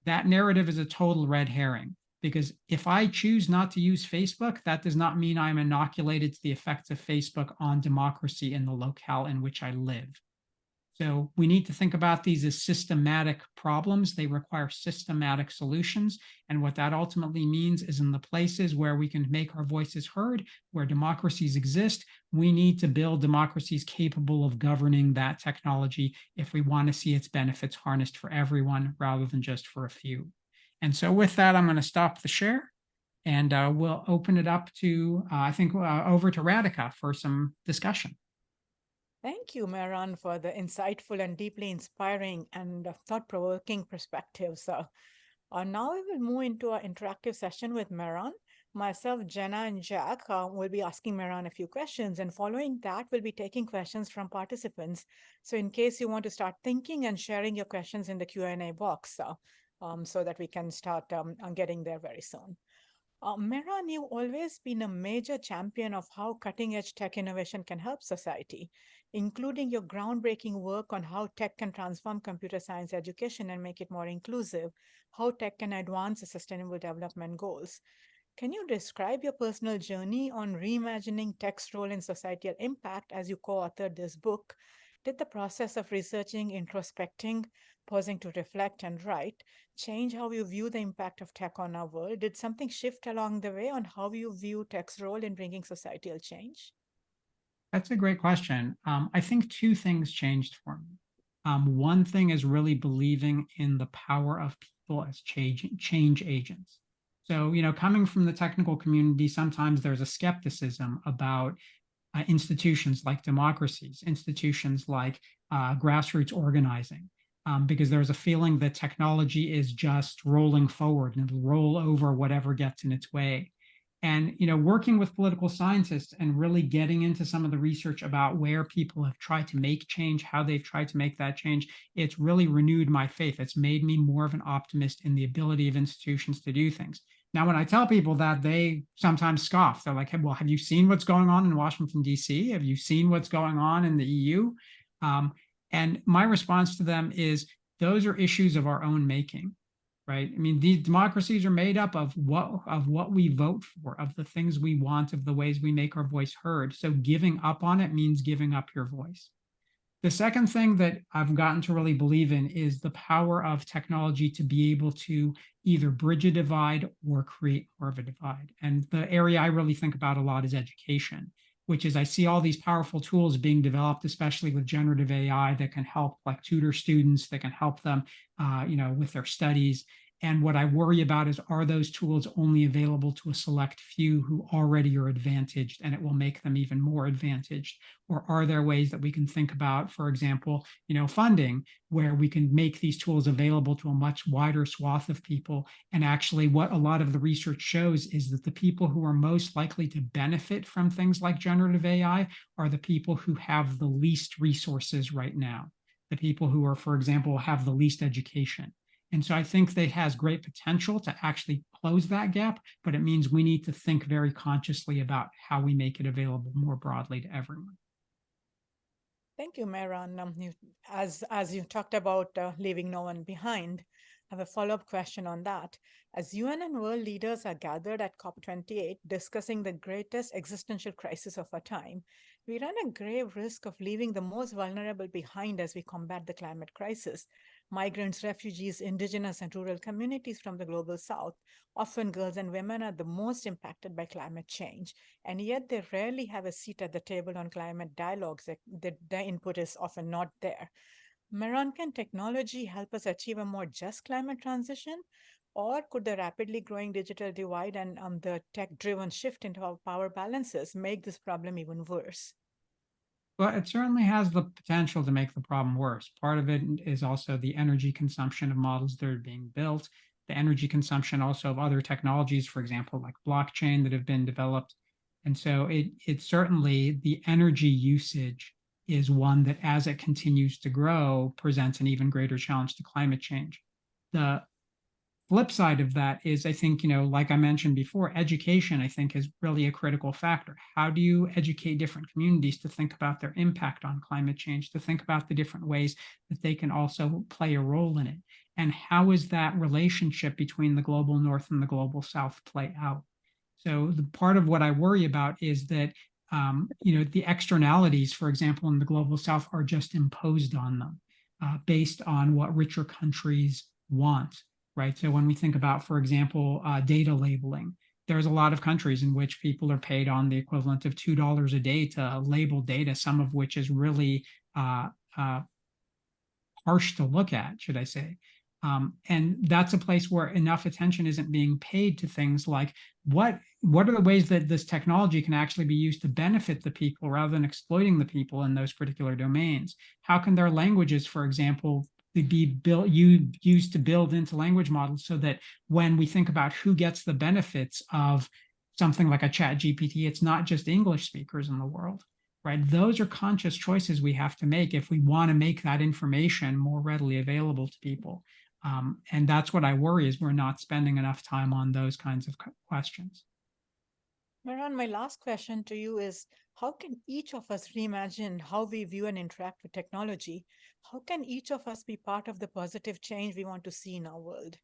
That narrative is a total red herring, because if I choose not to use Facebook, that does not mean I'm inoculated to the effects of Facebook on democracy in the locale in which I live. So we need to think about these as systematic problems. They require systematic solutions. And what that ultimately means is in the places where we can make our voices heard, where democracies exist, we need to build democracies capable of governing that technology if we want to see its benefits harnessed for everyone rather than just for a few. And so with that, I'm going to stop the share and we'll open it up to, over to Radhika for some discussion. Thank you, Mehran, for the insightful and deeply inspiring and thought-provoking perspectives. Now we will move into our interactive session with Mehran. Myself, Jenna, and Jack will be asking Mehran a few questions, and following that, we'll be taking questions from participants. So in case you want to start thinking and sharing your questions in the Q&A box so that we can start getting there very soon. Mehran, you've always been a major champion of how cutting-edge tech innovation can help society, including your groundbreaking work on how tech can transform computer science education and make it more inclusive, how tech can advance the sustainable development goals. Can you describe your personal journey on reimagining tech's role in societal impact as you co-authored this book? Did the process of researching, introspecting, pausing to reflect and write change how you view the impact of tech on our world? Did something shift along the way on how you view tech's role in bringing societal change? That's a great question. I think two things changed for me. One thing is really believing in the power of people as change agents. So, coming from the technical community, sometimes there's a skepticism about institutions like democracies, institutions like grassroots organizing, because there's a feeling that technology is just rolling forward and it'll roll over whatever gets in its way. And working with political scientists and really getting into some of the research about where people have tried to make change, how they've tried to make that change, it's really renewed my faith. It's made me more of an optimist in the ability of institutions to do things. Now, when I tell people that, they sometimes scoff. They're like, hey, well, have you seen what's going on in Washington, D.C.? Have you seen what's going on in the EU? And my response to them is, those are issues of our own making, right? I mean, these democracies are made up of what we vote for, of the things we want, of the ways we make our voice heard. So giving up on it means giving up your voice. The second thing that I've gotten to really believe in is the power of technology to be able to either bridge a divide or create more of a divide. And the area I really think about a lot is education, which is I see all these powerful tools being developed, especially with generative AI that can help like tutor students, that can help them, with their studies. And what I worry about is, are those tools only available to a select few who already are advantaged and it will make them even more advantaged? Or are there ways that we can think about, for example, funding, where we can make these tools available to a much wider swath of people? And actually what a lot of the research shows is that the people who are most likely to benefit from things like generative AI are the people who have the least resources right now, the people who are, for example, have the least education. And so I think that has great potential to actually close that gap, but it means we need to think very consciously about how we make it available more broadly to everyone. Thank you, Mehran. As you talked about leaving no one behind, I have a follow-up question on that. As UN and world leaders are gathered at COP28 discussing the greatest existential crisis of our time, we run a grave risk of leaving the most vulnerable behind as we combat the climate crisis. Migrants, refugees, indigenous and rural communities from the global south, often girls and women, are the most impacted by climate change, and yet they rarely have a seat at the table on climate dialogues. Their input is often not there. Mehran, can technology help us achieve a more just climate transition? Or could the rapidly growing digital divide and the tech-driven shift into our power balances make this problem even worse? Well, it certainly has the potential to make the problem worse. Part of it is also the energy consumption of models that are being built, the energy consumption also of other technologies, for example, like blockchain that have been developed. And so it certainly, the energy usage is one that, as it continues to grow, presents an even greater challenge to climate change. The flip side of that is, I think, like I mentioned before, education, I think, is really a critical factor. How do you educate different communities to think about their impact on climate change, to think about the different ways that they can also play a role in it? And how is that relationship between the global north and the global south play out? So the part of what I worry about is that the externalities, for example, in the global south are just imposed on them based on what richer countries want. Right. So when we think about, for example, data labeling, there's a lot of countries in which people are paid on the equivalent of $2 a day to label data, some of which is really harsh to look at, should I say. And that's a place where enough attention isn't being paid to things like what are the ways that this technology can actually be used to benefit the people rather than exploiting the people in those particular domains? How can their languages, for example, used to build into language models, so that when we think about who gets the benefits of something like a chat GPT, it's not just English speakers in the world, right? Those are conscious choices we have to make if we want to make that information more readily available to people. And that's what I worry, is we're not spending enough time on those kinds of questions. Mehran, my last question to you is, how can each of us reimagine how we view and interact with technology? How can each of us be part of the positive change we want to see in our world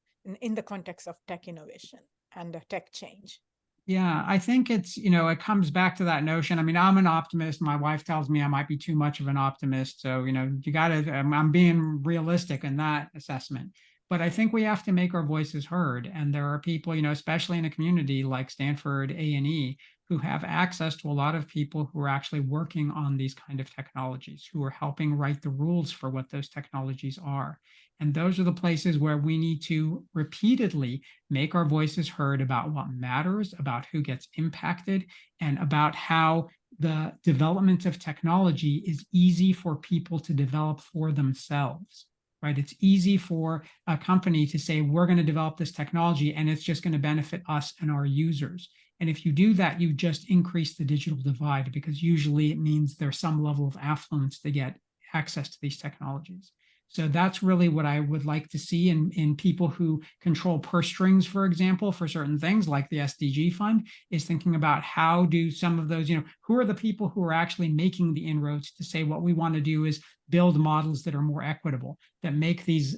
in the context of tech innovation and tech change? Yeah, I think it's, it comes back to that notion. I mean, I'm an optimist. My wife tells me I might be too much of an optimist. So, you got to, I'm being realistic in that assessment. But I think we have to make our voices heard. And there are people, especially in a community like Stanford A&E, who have access to a lot of people who are actually working on these kind of technologies, who are helping write the rules for what those technologies are. And those are the places where we need to repeatedly make our voices heard about what matters, about who gets impacted, and about how the development of technology is easy for people to develop for themselves, right? It's easy for a company to say, we're going to develop this technology and it's just going to benefit us and our users. And if you do that, you just increase the digital divide, because usually it means there's some level of affluence to get access to these technologies. So that's really what I would like to see in people who control purse strings, for example, for certain things like the SDG fund, is thinking about how do some of those, who are the people who are actually making the inroads to say what we want to do is build models that are more equitable, that make these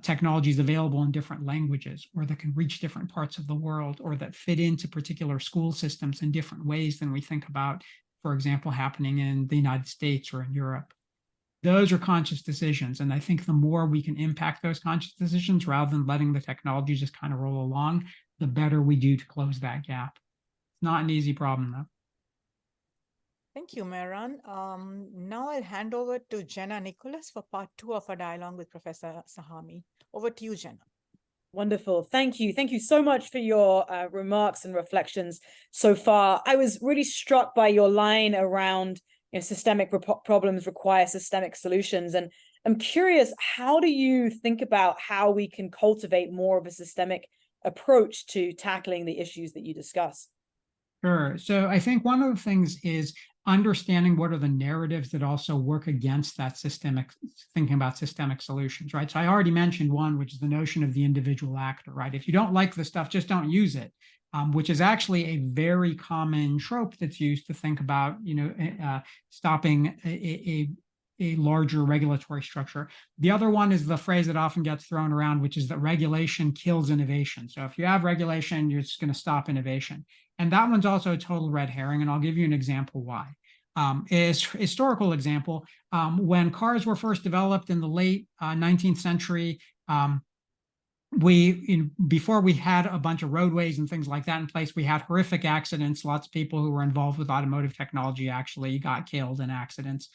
technologies available in different languages, or that can reach different parts of the world, or that fit into particular school systems in different ways than we think about, for example, happening in the United States or in Europe. Those are conscious decisions. And I think the more we can impact those conscious decisions rather than letting the technology just kind of roll along, the better we do to close that gap. It's not an easy problem, though. Thank you, Mehran. Now I'll hand over to Jenna Nicholas for part 2 of our dialogue with Professor Sahami. Over to you, Jenna. Wonderful. Thank you. Thank you so much for your remarks and reflections so far. I was really struck by your line around systemic problems require systemic solutions. And I'm curious, how do you think about how we can cultivate more of a systemic approach to tackling the issues that you discuss? Sure. So I think one of the things is understanding what are the narratives that also work against that systemic, thinking about systemic solutions, right? So I already mentioned one, which is the notion of the individual actor, right? If you don't like the stuff, just don't use it. Which is actually a very common trope that's used to think about, stopping a larger regulatory structure. The other one is the phrase that often gets thrown around, which is that regulation kills innovation. So if you have regulation, you're just going to stop innovation. And that one's also a total red herring, and I'll give you an example why. Historical example, when cars were first developed in the late 19th century, before we had a bunch of roadways and things like that in place, we had horrific accidents. Lots of people who were involved with automotive technology actually got killed in accidents.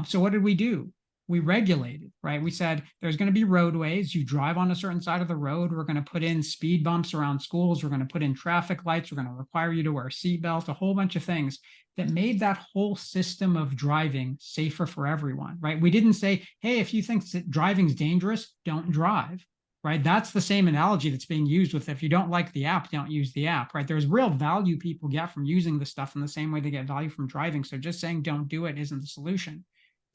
So what did we do? We regulated, right? We said there's going to be roadways. You drive on a certain side of the road. We're going to put in speed bumps around schools. We're going to put in traffic lights. We're going to require you to wear a seatbelt, a whole bunch of things that made that whole system of driving safer for everyone, right? We didn't say, hey, if you think that driving's dangerous, don't drive. Right? That's the same analogy that's being used with, if you don't like the app, don't use the app, right? There's real value people get from using the stuff in the same way they get value from driving. So just saying don't do it isn't the solution.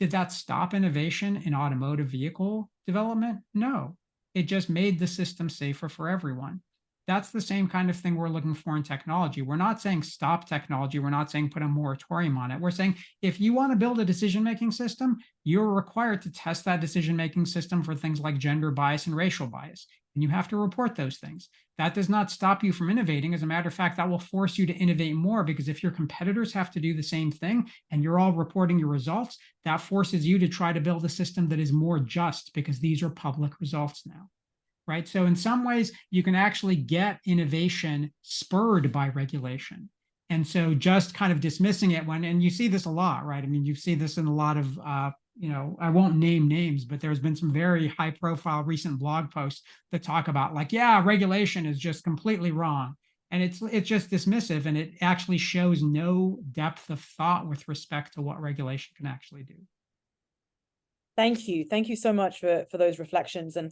Did that stop innovation in automotive vehicle development? No. It just made the system safer for everyone. That's the same kind of thing we're looking for in technology. We're not saying stop technology. We're not saying put a moratorium on it. We're saying if you want to build a decision-making system, you're required to test that decision-making system for things like gender bias and racial bias. And you have to report those things. That does not stop you from innovating. As a matter of fact, that will force you to innovate more, because if your competitors have to do the same thing and you're all reporting your results, that forces you to try to build a system that is more just, because these are public results now. Right? So in some ways, you can actually get innovation spurred by regulation. And so just kind of dismissing it and you see this a lot, right? I mean, you see this in a lot of, I won't name names, but there's been some very high profile recent blog posts that talk about like, yeah, regulation is just completely wrong. And it's just dismissive, and it actually shows no depth of thought with respect to what regulation can actually do. Thank you. Thank you so much for those reflections. And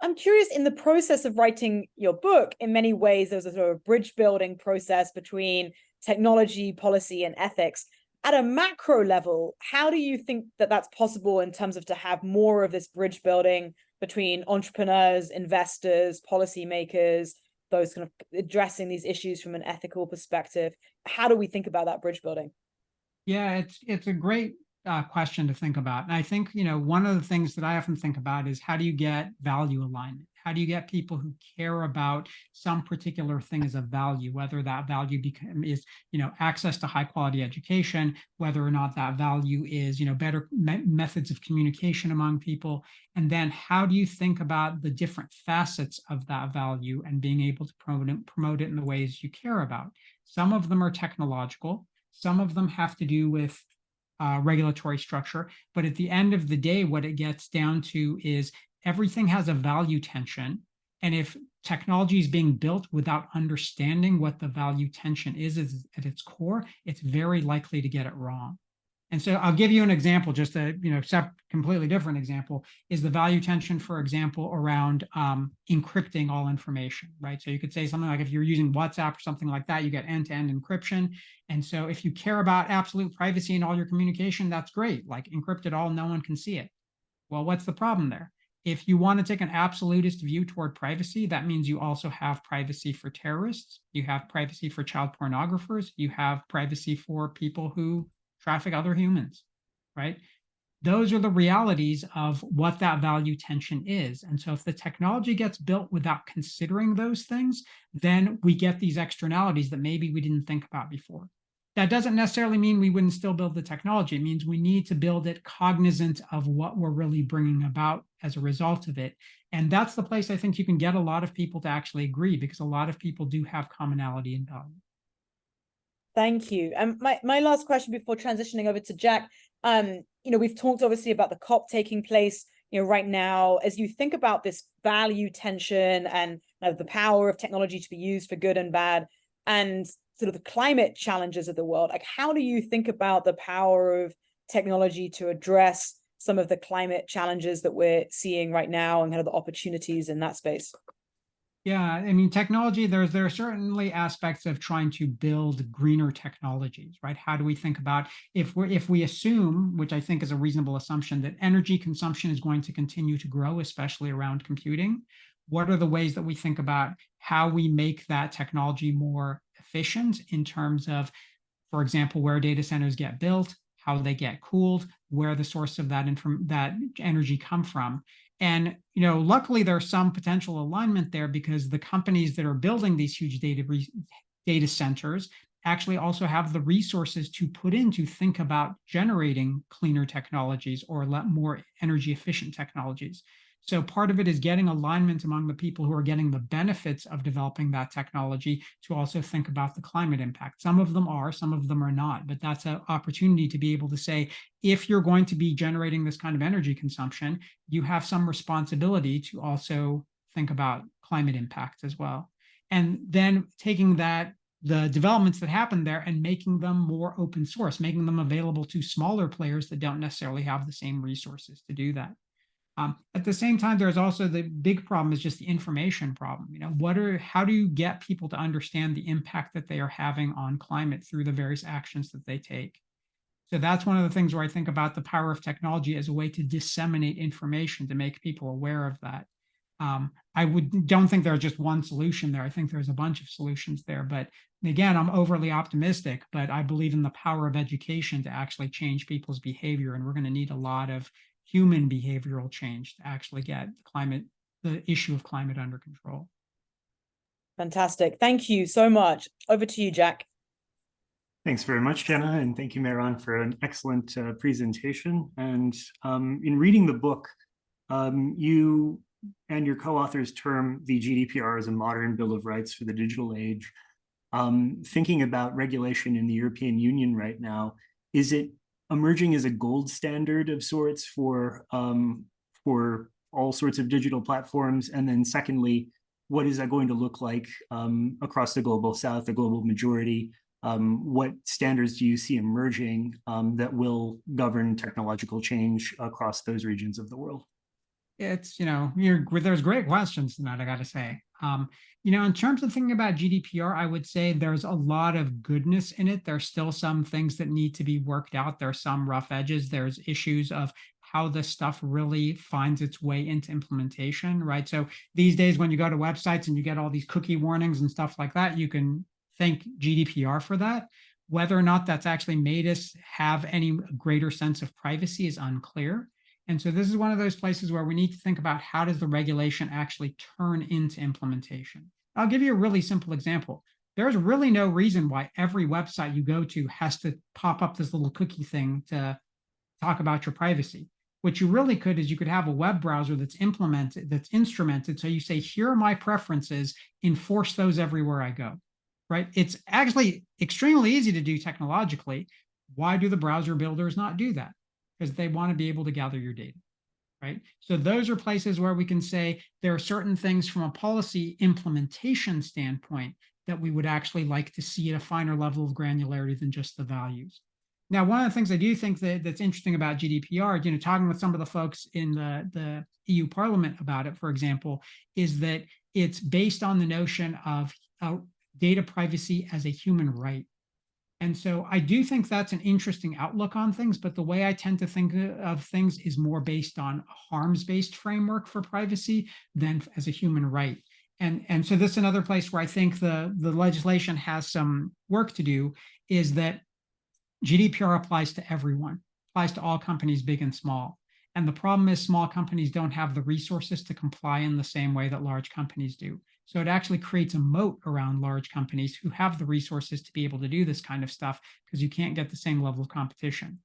I'm curious, in the process of writing your book, in many ways, there was a sort of bridge building process between technology, policy, and ethics. At a macro level, how do you think that that's possible in terms of to have more of this bridge building between entrepreneurs, investors, policymakers, those kind of addressing these issues from an ethical perspective? How do we think about that bridge building? Yeah, it's a great question to think about. And I think, one of the things that I often think about is how do you get value alignment? How do you get people who care about some particular thing as a value, whether that value is, access to high quality education, whether or not that value is, better methods of communication among people. And then how do you think about the different facets of that value and being able to promote it in the ways you care about? Some of them are technological. Some of them have to do with regulatory structure. But at the end of the day, what it gets down to is everything has a value tension. And if technology is being built without understanding what the value tension is at its core, it's very likely to get it wrong. And so I'll give you an example, just a completely different example, is the value tension, for example, around encrypting all information, right? So you could say something like if you're using WhatsApp or something like that, you get end-to-end encryption. And so if you care about absolute privacy in all your communication, that's great. Like encrypt it all, no one can see it. Well, what's the problem there? If you want to take an absolutist view toward privacy, that means you also have privacy for terrorists, you have privacy for child pornographers, you have privacy for people who traffic other humans, right? Those are the realities of what that value tension is. And so if the technology gets built without considering those things, then we get these externalities that maybe we didn't think about before. That doesn't necessarily mean we wouldn't still build the technology. It means we need to build it cognizant of what we're really bringing about as a result of it. And that's the place I think you can get a lot of people to actually agree, because a lot of people do have commonality in value. Thank you. And my last question before transitioning over to Jack, we've talked obviously about the COP taking place, right now. As you think about this value tension and the power of technology to be used for good and bad, and sort of the climate challenges of the world, like how do you think about the power of technology to address some of the climate challenges that we're seeing right now and kind of the opportunities in that space? Yeah, I mean, technology, there are certainly aspects of trying to build greener technologies, right? How do we think about if we assume, which I think is a reasonable assumption, that energy consumption is going to continue to grow, especially around computing? What are the ways that we think about how we make that technology more efficient in terms of, for example, where data centers get built, how they get cooled, where the source of that energy come from? And luckily there's some potential alignment there, because the companies that are building these huge data centers actually also have the resources to put in to think about generating cleaner technologies or more energy efficient technologies. So part of it is getting alignment among the people who are getting the benefits of developing that technology to also think about the climate impact. Some of them are, some of them are not, but that's an opportunity to be able to say, if you're going to be generating this kind of energy consumption, you have some responsibility to also think about climate impact as well. And then taking the developments that happen there and making them more open source, making them available to smaller players that don't necessarily have the same resources to do that. At the same time, there's also the big problem is just the information problem. How do you get people to understand the impact that they are having on climate through the various actions that they take? So that's one of the things where I think about the power of technology as a way to disseminate information, to make people aware of that. I don't think there's just one solution there. I think there's a bunch of solutions there. But again, I'm overly optimistic, but I believe in the power of education to actually change people's behavior. And we're going to need a lot of human behavioral change to actually get the issue of climate under control. Fantastic. Thank you so much. Over to you, Jack. Thanks very much, Jenna, and thank you, Mehran, for an excellent presentation. And in reading the book, you and your co-authors term the GDPR as a modern Bill of Rights for the digital age. Thinking about regulation in the European Union right now, is it emerging as a gold standard of sorts for all sorts of digital platforms? And then secondly, what is that going to look like across the global South, the global majority? What standards do you see emerging that will govern technological change across those regions of the world? It's, there's great questions tonight, I got to say. In terms of thinking about GDPR, I would say there's a lot of goodness in it. There's still some things that need to be worked out. There's some rough edges. There's issues of how this stuff really finds its way into implementation, right? So these days, when you go to websites and you get all these cookie warnings and stuff like that, you can thank GDPR for that. Whether or not that's actually made us have any greater sense of privacy is unclear. And so this is one of those places where we need to think about how does the regulation actually turn into implementation. I'll give you a really simple example. There's really no reason why every website you go to has to pop up this little cookie thing to talk about your privacy. What you really could is you could have a web browser that's instrumented. So you say, here are my preferences, enforce those everywhere I go, right? It's actually extremely easy to do technologically. Why do the browser builders not do that? Because they want to be able to gather your data, right? So those are places where we can say there are certain things from a policy implementation standpoint that we would actually like to see at a finer level of granularity than just the values. Now, one of the things I do think that's interesting about GDPR, talking with some of the folks in the EU Parliament about it, for example, is that it's based on the notion of data privacy as a human right. And so I do think that's an interesting outlook on things, but the way I tend to think of things is more based on a harms-based framework for privacy than as a human right. And so this is another place where I think the legislation has some work to do, is that GDPR applies to everyone, applies to all companies, big and small. And the problem is small companies don't have the resources to comply in the same way that large companies do. So it actually creates a moat around large companies who have the resources to be able to do this kind of stuff, because you can't get the same level of competition.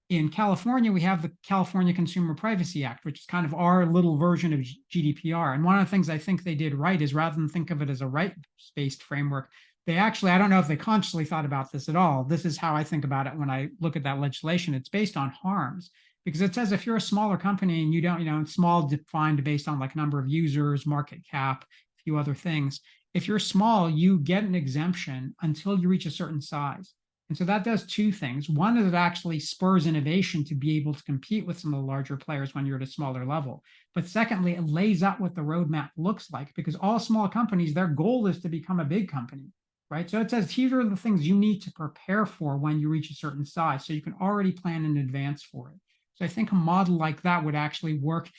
In California, we have the California Consumer Privacy Act, which is kind of our little version of GDPR. And one of the things I think they did right is, rather than think of it as a rights-based framework, they actually, I don't know if they consciously thought about this at all. This is how I think about it when I look at that legislation. It's based on harms, because it says if you're a smaller company and you don't, small defined based on like number of users, market cap, few other things. If you're small, you get an exemption until you reach a certain size. And so that does two things. One is it actually spurs innovation to be able to compete with some of the larger players when you're at a smaller level. But secondly, it lays out what the roadmap looks like, because all small companies, their goal is to become a big company, right? So it says, here are the things you need to prepare for when you reach a certain size, so you can already plan in advance for it. So I think a model like that would actually work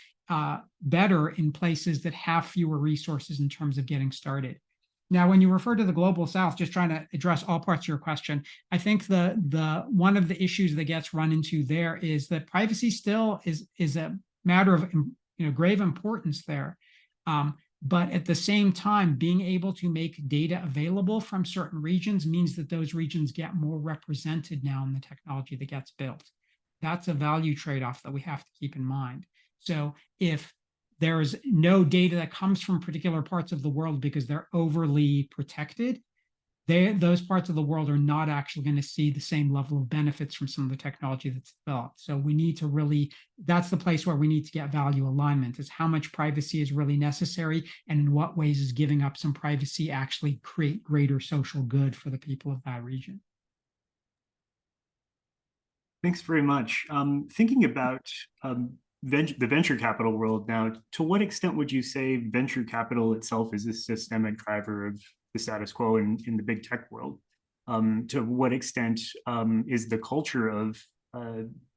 better in places that have fewer resources in terms of getting started. Now, when you refer to the global south, just trying to address all parts of your question, I think the one of the issues that gets run into there is that privacy still is a matter of grave importance there. But at the same time, being able to make data available from certain regions means that those regions get more represented now in the technology that gets built. That's a value trade-off that we have to keep in mind. So if there is no data that comes from particular parts of the world because they're overly protected, those parts of the world are not actually going to see the same level of benefits from some of the technology that's developed. So we need to really, that's the place where we need to get value alignment, is how much privacy is really necessary, and in what ways is giving up some privacy actually create greater social good for the people of that region. Thanks very much. Thinking about the venture capital world now, to what extent would you say venture capital itself is a systemic driver of the status quo in the big tech world? To what extent is the culture of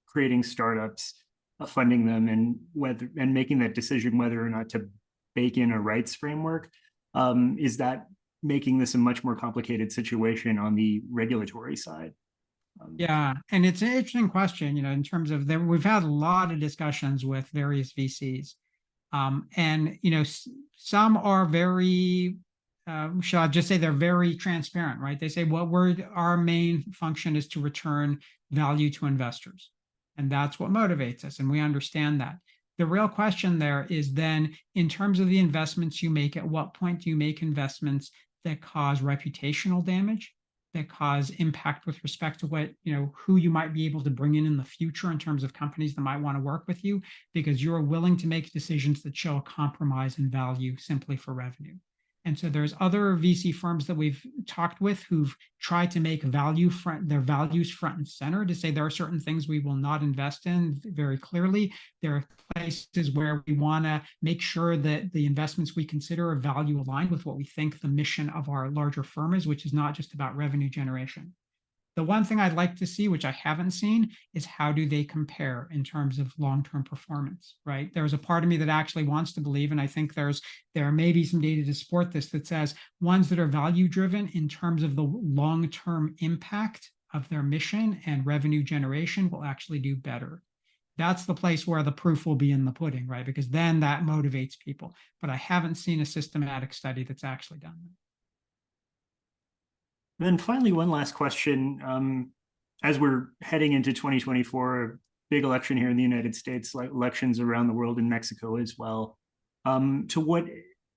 creating startups, funding them, and making that decision whether or not to bake in a rights framework, is that making this a much more complicated situation on the regulatory side? Yeah, and it's an interesting question, in terms of we've had a lot of discussions with various VCs. And, some are very, shall I just say, they're very transparent, right? They say, our main function is to return value to investors. And that's what motivates us. And we understand that. The real question there is then, in terms of the investments you make, at what point do you make investments that cause reputational damage, that cause impact with respect to what, who you might be able to bring in the future in terms of companies that might want to work with you, because you're willing to make decisions that show a compromise in value simply for revenue. And so there's other VC firms that we've talked with who've tried to make their values front and center, to say there are certain things we will not invest in very clearly. There are places where we want to make sure that the investments we consider are value aligned with what we think the mission of our larger firm is, which is not just about revenue generation. The one thing I'd like to see, which I haven't seen, is how do they compare in terms of long-term performance, right? There's a part of me that actually wants to believe, and I think there may be some data to support this, that says ones that are value-driven in terms of the long-term impact of their mission and revenue generation will actually do better. That's the place where the proof will be in the pudding, right? Because then that motivates people. But I haven't seen a systematic study that's actually done that. Then finally, one last question. As we're heading into 2024, a big election here in the United States, like elections around the world in Mexico as well. To what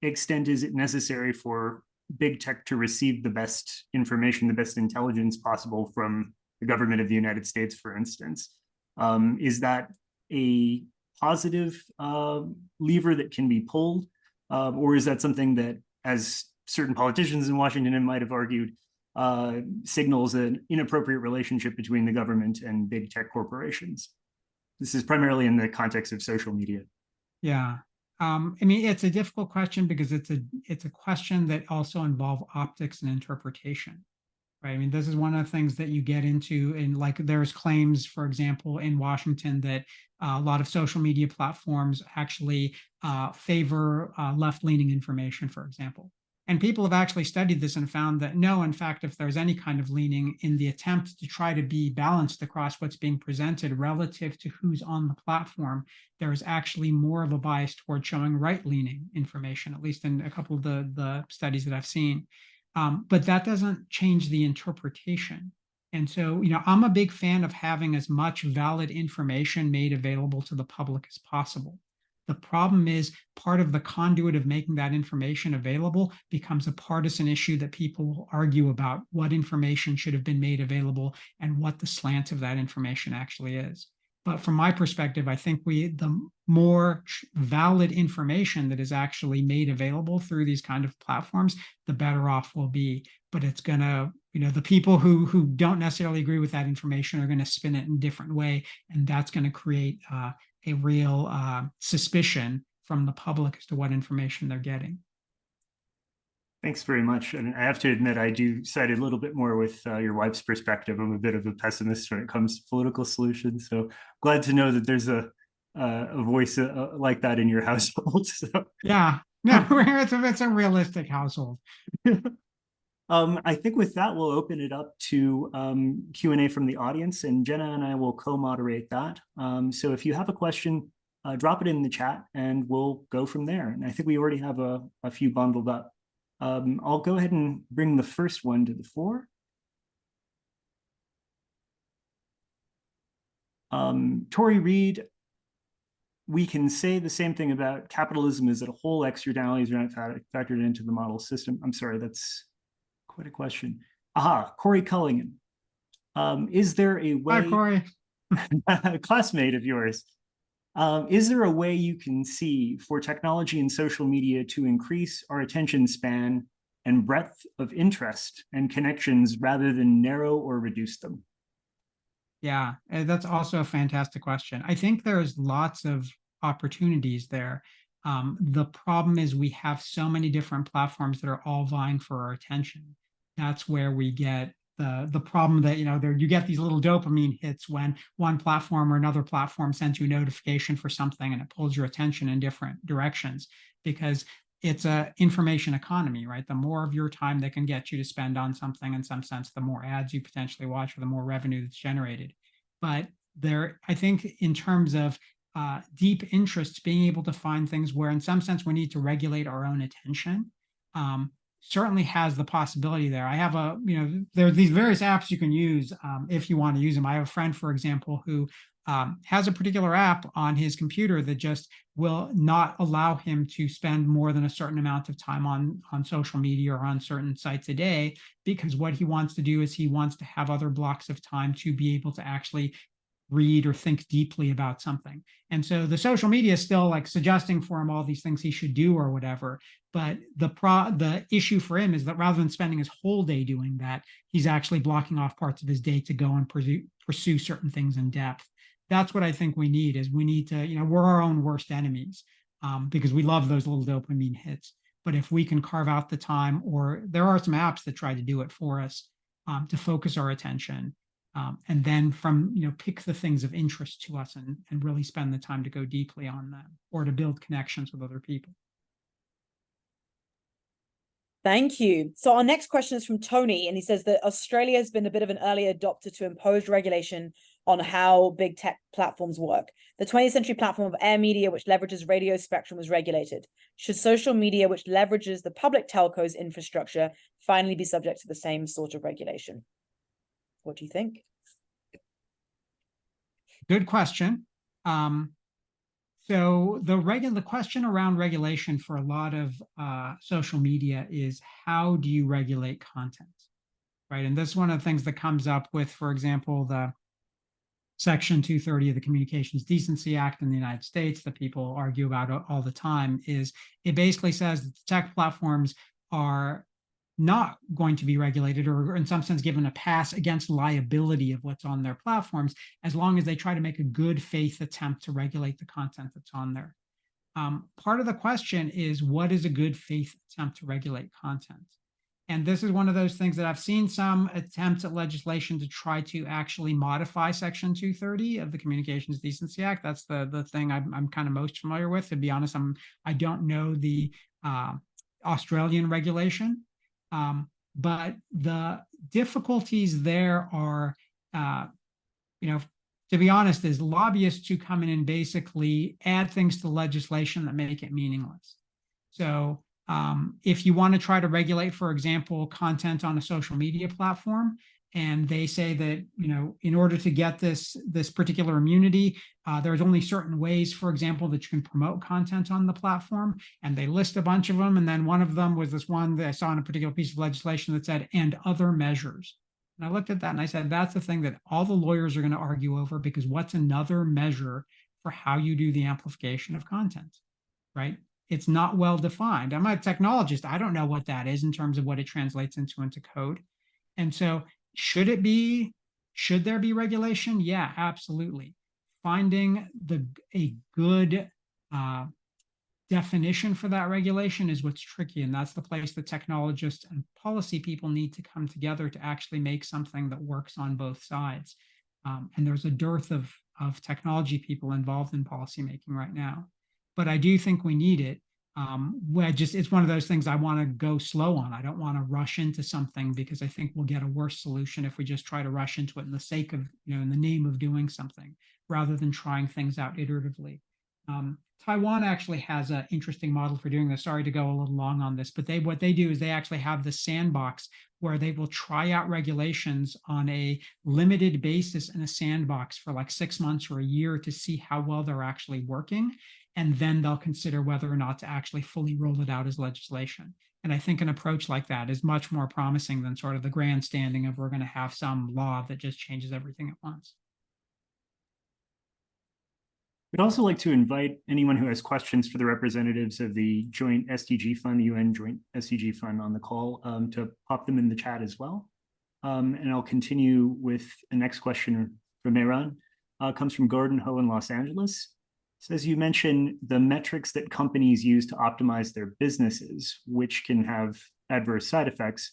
extent is it necessary for big tech to receive the best information, the best intelligence possible from the government of the United States, for instance? Is that a positive lever that can be pulled? Or is that something that, as certain politicians in Washington might have argued, signals an inappropriate relationship between the government and big tech corporations? This is primarily in the context of social media. Yeah. I mean, it's a difficult question because it's a question that also involves optics and interpretation, right? I mean, this is one of the things that you get into in, like, there's claims, for example, in Washington that a lot of social media platforms actually favor left-leaning information, for example. And people have actually studied this and found that no, in fact, if there's any kind of leaning in the attempt to try to be balanced across what's being presented relative to who's on the platform, there is actually more of a bias toward showing right-leaning information, at least in a couple of the studies that I've seen. But that doesn't change the interpretation. And so, I'm a big fan of having as much valid information made available to the public as possible. The problem is part of the conduit of making that information available becomes a partisan issue that people will argue about what information should have been made available and what the slant of that information actually is. But from my perspective, I think the more valid information that is actually made available through these kind of platforms, the better off we'll be. But it's going to, the people who don't necessarily agree with that information are going to spin it in a different way. And that's going to create a real suspicion from the public as to what information they're getting. Thanks very much. And I have to admit, I do side a little bit more with your wife's perspective. I'm a bit of a pessimist when it comes to political solutions. So glad to know that there's a voice like that in your household. So. Yeah, no, it's a realistic household. I think with that, we'll open it up to Q&A from the audience, and Jenna and I will co-moderate that. So if you have a question, drop it in the chat and we'll go from there. And I think we already have a few bundled up. I'll go ahead and bring the first one to the fore. Tori Reed, we can say the same thing about capitalism as a whole externalities are not factored into the model system. I'm sorry, that's quite a question. Aha, Corey Culligan. Is there a way? Hi, Corey. A classmate of yours. Is there a way you can see for technology and social media to increase our attention span and breadth of interest and connections rather than narrow or reduce them? Yeah, that's also a fantastic question. I think there's lots of opportunities there. The problem is we have so many different platforms that are all vying for our attention. That's where we get the problem that, you get these little dopamine hits when one platform or another platform sends you a notification for something and it pulls your attention in different directions, because it's a information economy, right? The more of your time they can get you to spend on something, in some sense, the more ads you potentially watch or the more revenue that's generated. But I think in terms of deep interests, being able to find things where in some sense we need to regulate our own attention, certainly has the possibility there. I have there are these various apps you can use if you want to use them. I have a friend, for example, who has a particular app on his computer that just will not allow him to spend more than a certain amount of time on social media or on certain sites a day, because what he wants to do is he wants to have other blocks of time to be able to actually read or think deeply about something. And so the social media is still like suggesting for him all these things he should do or whatever. But the issue for him is that rather than spending his whole day doing that, he's actually blocking off parts of his day to go and pursue certain things in depth. That's what I think we need is we need to, we're our own worst enemies because we love those little dopamine hits. But if we can carve out the time, or there are some apps that try to do it for us to focus our attention, and then pick the things of interest to us and really spend the time to go deeply on them or to build connections with other people. Thank you. So our next question is from Tony, and he says that Australia has been a bit of an early adopter to impose regulation on how big tech platforms work. The 20th century platform of air media, which leverages radio spectrum, was regulated. Should social media, which leverages the public telcos infrastructure, finally be subject to the same sort of regulation? What do you think? Good question. So the question around regulation for a lot of social media is, how do you regulate content, right? And this is one of the things that comes up with, for example, the Section 230 of the Communications Decency Act in the United States that people argue about all the time. Is it basically says that the tech platforms are not going to be regulated, or in some sense given a pass against liability of what's on their platforms, as long as they try to make a good faith attempt to regulate the content that's on there. Part of the question is, what is a good faith attempt to regulate content? And this is one of those things that I've seen some attempts at legislation to try to actually modify Section 230 of the Communications Decency Act. That's the thing I'm kind of most familiar with. To be honest, I don't know the Australian regulation. But the difficulties there are, to be honest, is lobbyists who come in and basically add things to legislation that make it meaningless. So if you want to try to regulate, for example, content on a social media platform, and they say that, in order to get this particular immunity, there's only certain ways, for example, that you can promote content on the platform, and they list a bunch of them. And then one of them was this one that I saw in a particular piece of legislation that said, and other measures. And I looked at that and I said, that's the thing that all the lawyers are going to argue over, because what's another measure for how you do the amplification of content, right? It's not well defined. I'm a technologist. I don't know what that is in terms of what it translates into code. And so should there be regulation? Yeah, absolutely. Finding a good definition for that regulation is what's tricky. And that's the place that technologists and policy people need to come together to actually make something that works on both sides. And there's a dearth of technology people involved in policymaking right now. But I do think we need it. It's one of those things I want to go slow on. I don't want to rush into something, because I think we'll get a worse solution if we just try to rush into it in the sake of, in the name of doing something, rather than trying things out iteratively. Taiwan actually has an interesting model for doing this. Sorry to go a little long on this, but what they do is they actually have the sandbox where they will try out regulations on a limited basis in a sandbox for like 6 months or a year to see how well they're actually working. And then they'll consider whether or not to actually fully roll it out as legislation. And I think an approach like that is much more promising than sort of the grandstanding of we're going to have some law that just changes everything at once. We'd also like to invite anyone who has questions for the representatives of the Joint SDG Fund, the UN Joint SDG Fund, on the call to pop them in the chat as well. And I'll continue with the next question from Mehran. Comes from Gordon Ho in Los Angeles. Says, you mentioned the metrics that companies use to optimize their businesses, which can have adverse side effects.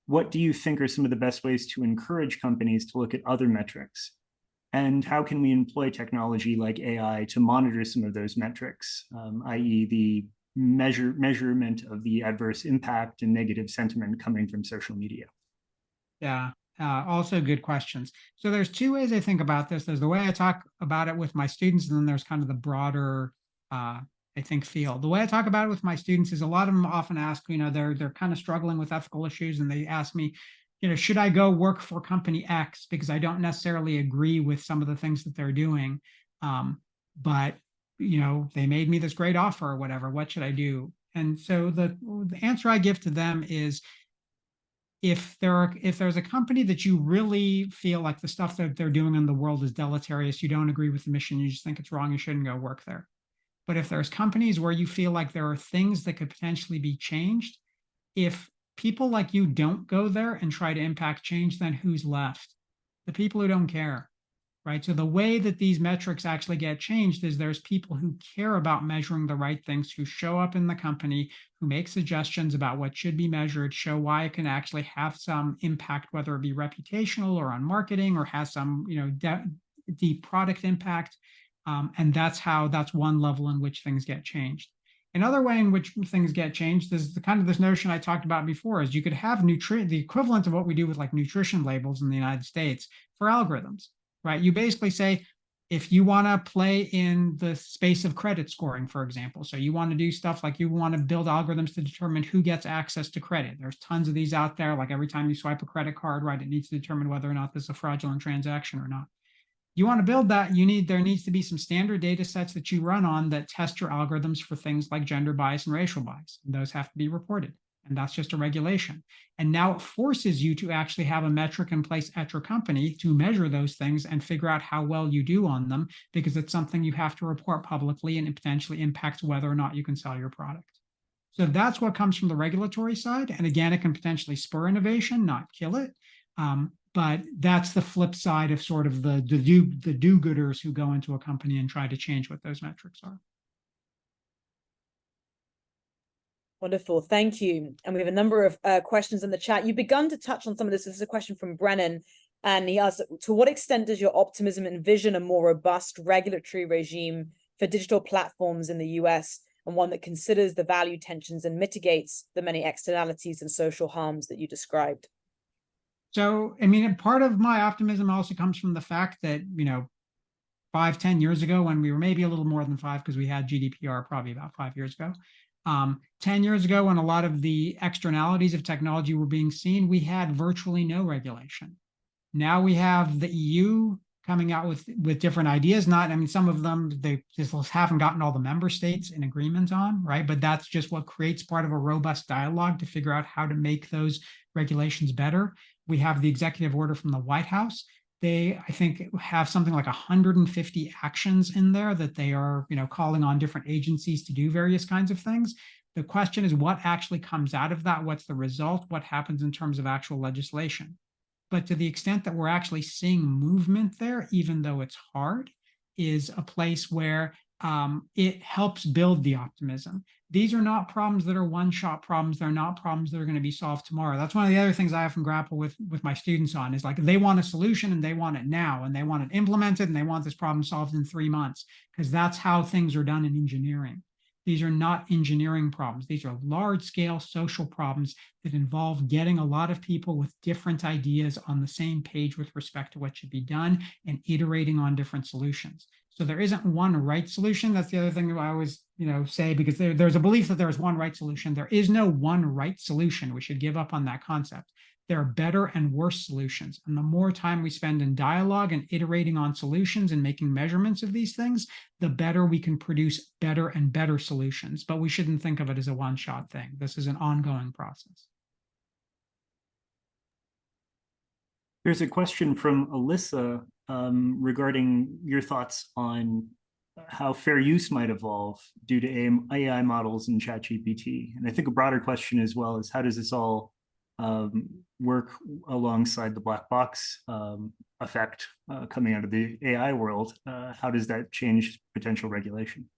What do you think are some of the best ways to encourage companies to look at other metrics? And how can we employ technology like AI to monitor some of those metrics, i.e. the measurement of the adverse impact and negative sentiment coming from social media? Yeah. Also good questions. So there's two ways I think about this. There's the way I talk about it with my students, and then there's kind of the broader, I think, field. The way I talk about it with my students is a lot of them often ask, they're kind of struggling with ethical issues, and they ask me, should I go work for company X because I don't necessarily agree with some of the things that they're doing, but they made me this great offer or whatever. What should I do? And so the answer I give to them is, if there's a company that you really feel like the stuff that they're doing in the world is deleterious, you don't agree with the mission, you just think it's wrong, you shouldn't go work there. But if there's companies where you feel like there are things that could potentially be changed, if people like you don't go there and try to impact change, then who's left? The people who don't care, right? So the way that these metrics actually get changed is there's people who care about measuring the right things, who show up in the company, who make suggestions about what should be measured, show why it can actually have some impact, whether it be reputational or on marketing, or has some, deep product impact. And that's one level in which things get changed. Another way in which things get changed is the kind of this notion I talked about before, is you could have the equivalent of what we do with like nutrition labels in the United States for algorithms, right? You basically say, if you want to play in the space of credit scoring, for example, so you want to do stuff like you want to build algorithms to determine who gets access to credit. There's tons of these out there. Like every time you swipe a credit card, right, it needs to determine whether or not this is a fraudulent transaction or not. You want to build that, there needs to be some standard data sets that you run on that test your algorithms for things like gender bias and racial bias. And those have to be reported. And that's just a regulation. And now it forces you to actually have a metric in place at your company to measure those things and figure out how well you do on them, because it's something you have to report publicly, and it potentially impacts whether or not you can sell your product. So that's what comes from the regulatory side. And again, it can potentially spur innovation, not kill it. But that's the flip side of sort of the do-gooders who go into a company and try to change what those metrics are. Wonderful, thank you. And we have a number of questions in the chat. You've begun to touch on some of this. This is a question from Brennan, and he asks, to what extent does your optimism envision a more robust regulatory regime for digital platforms in the US, and one that considers the value tensions and mitigates the many externalities and social harms that you described? So, I mean, part of my optimism also comes from the fact that, 5-10 years ago, when we were maybe a little more than 5, because we had GDPR probably about 5 years ago, 10 years ago, when a lot of the externalities of technology were being seen, we had virtually no regulation. Now we have the EU coming out with different ideas. Some of them, they just haven't gotten all the member states in agreement on, right? But that's just what creates part of a robust dialogue to figure out how to make those regulations better. We have the executive order from the White House. They, I think, have something like 150 actions in there that they are, calling on different agencies to do various kinds of things. The question is, what actually comes out of that? What's the result? What happens in terms of actual legislation? But to the extent that we're actually seeing movement there, even though it's hard, is a place where it helps build the optimism. These are not problems that are one-shot problems. They're not problems that are going to be solved tomorrow. That's one of the other things I often grapple with my students on, is like, they want a solution and they want it now, and they want it implemented, and they want this problem solved in 3 months, because that's how things are done in engineering. These are not engineering problems. These are large-scale social problems that involve getting a lot of people with different ideas on the same page with respect to what should be done, and iterating on different solutions. So there isn't one right solution. That's the other thing that I always, say, because there's a belief that there's one right solution. There is no one right solution. We should give up on that concept. There are better and worse solutions. And the more time we spend in dialogue and iterating on solutions and making measurements of these things, the better we can produce better and better solutions. But we shouldn't think of it as a one-shot thing. This is an ongoing process. There's a question from Alyssa regarding your thoughts on how fair use might evolve due to AI models and ChatGPT. And I think a broader question as well is, how does this all work alongside the black box effect coming out of the AI world? How does that change potential regulation?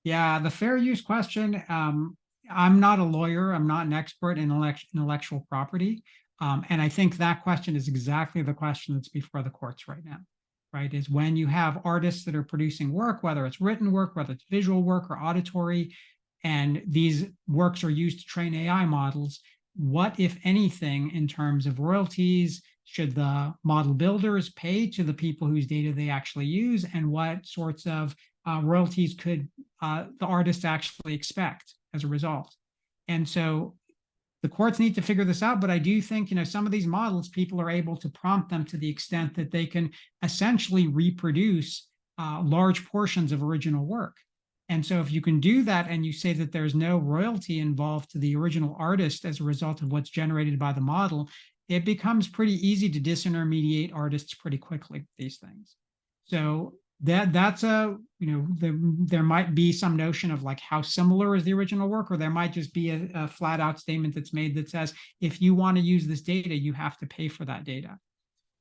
Yeah, the fair use question, I'm not a lawyer. I'm not an expert in intellectual property. And I think that question is exactly the question that's before the courts right now, right? Is when you have artists that are producing work, whether it's written work, whether it's visual work or auditory, and these works are used to train AI models, what, if anything, in terms of royalties, should the model builders pay to the people whose data they actually use, and what sorts of royalties could the artists actually expect as a result? And so the courts need to figure this out, but I do think, some of these models, people are able to prompt them to the extent that they can essentially reproduce large portions of original work. And so if you can do that and you say that there's no royalty involved to the original artist as a result of what's generated by the model, it becomes pretty easy to disintermediate artists pretty quickly with these things. So that's there might be some notion of like how similar is the original work, or there might just be a flat out statement that's made that says, if you want to use this data, you have to pay for that data.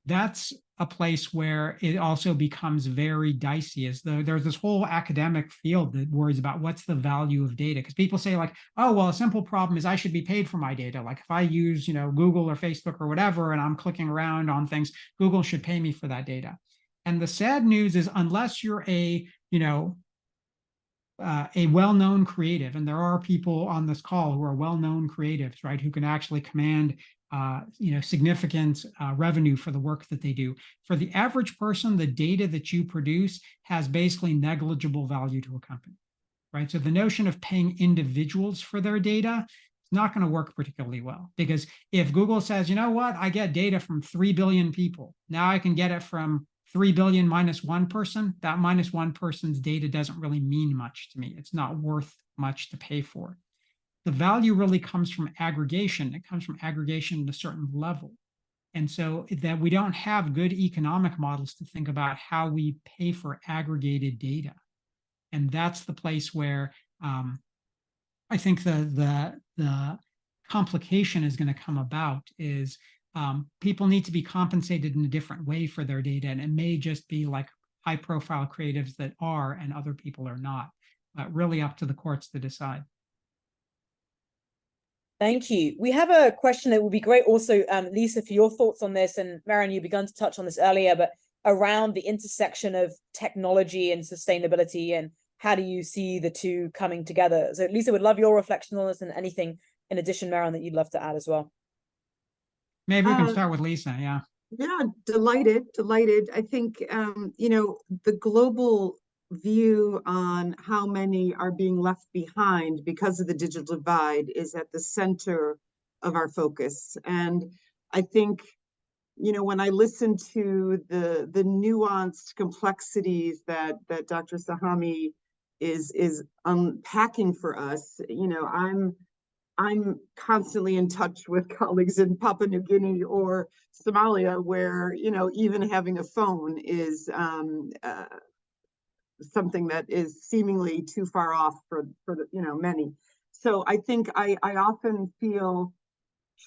That's a place where it also becomes very dicey, as though there's this whole academic field that worries about what's the value of data. Because people say like, oh, well, a simple problem is I should be paid for my data. Like if I use, Google or Facebook or whatever, and I'm clicking around on things, Google should pay me for that data. And the sad news is, unless you're a well-known creative, and there are people on this call who are well-known creatives, right, who can actually command significant revenue for the work that they do. For the average person, the data that you produce has basically negligible value to a company, right? So the notion of paying individuals for their data is not going to work particularly well, because if Google says, you know what, I get data from 3 billion people, now I can get it from 3 billion minus one person, that minus one person's data doesn't really mean much to me. It's not worth much to pay for. The value really comes from aggregation. It comes from aggregation at a certain level. And so that we don't have good economic models to think about how we pay for aggregated data. And that's the place where I think the complication is going to come about is people need to be compensated in a different way for their data. And it may just be like high profile creatives that are and other people are not, but really up to the courts to decide. Thank you. We have a question that would be great also, Lisa, for your thoughts on this, and Mehran, you begun to touch on this earlier, but around the intersection of technology and sustainability, and how do you see the two coming together? So Lisa, would love your reflection on this, and anything in addition, Mehran, that you'd love to add as well. Maybe we can start with Lisa, yeah. Yeah, delighted. I think, the global view on how many are being left behind because of the digital divide is at the center of our focus. And I think, when I listen to the nuanced complexities that Dr. Sahami is unpacking for us, I'm constantly in touch with colleagues in Papua New Guinea or Somalia, where, even having a phone is something that is seemingly too far off for many. So I think I often feel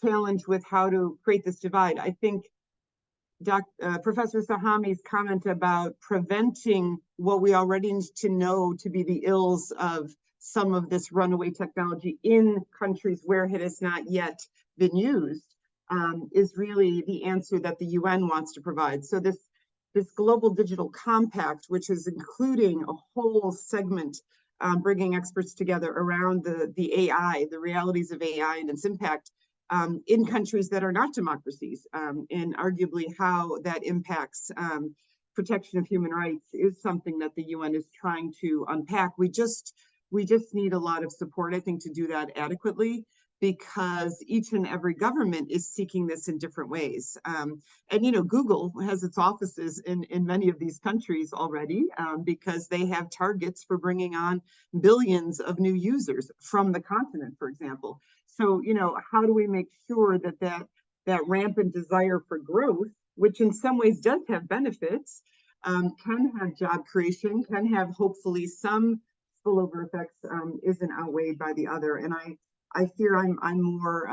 challenged with how to create this divide. I think Professor Sahami's comment about preventing what we already need to know to be the ills of some of this runaway technology in countries where it has not yet been used is really the answer that the UN wants to provide. So this global digital compact, which is including a whole segment bringing experts together around the AI, the realities of AI and its impact in countries that are not democracies, and arguably how that impacts protection of human rights, is something that the UN is trying to unpack. We just need a lot of support, I think, to do that adequately, because each and every government is seeking this in different ways. And, Google has its offices in many of these countries already because they have targets for bringing on billions of new users from the continent, for example. So, how do we make sure that rampant desire for growth, which in some ways does have benefits, can have job creation, can have hopefully some spillover effects, isn't outweighed by the other. And I fear I'm more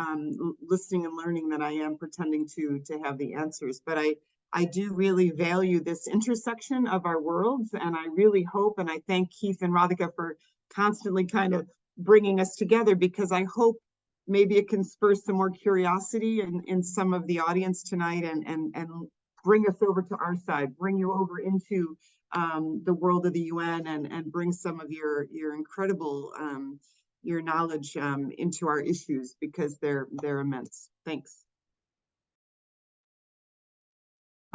listening and learning than I am pretending to have the answers. But I do really value this intersection of our worlds, and I really hope, and I thank Keith and Radhika for constantly kind of bringing us together, because I hope maybe it can spur some more curiosity in some of the audience tonight, and bring us over to our side, bring you over into the world of the UN, and bring some of your incredible your knowledge into our issues, because they're immense. Thanks.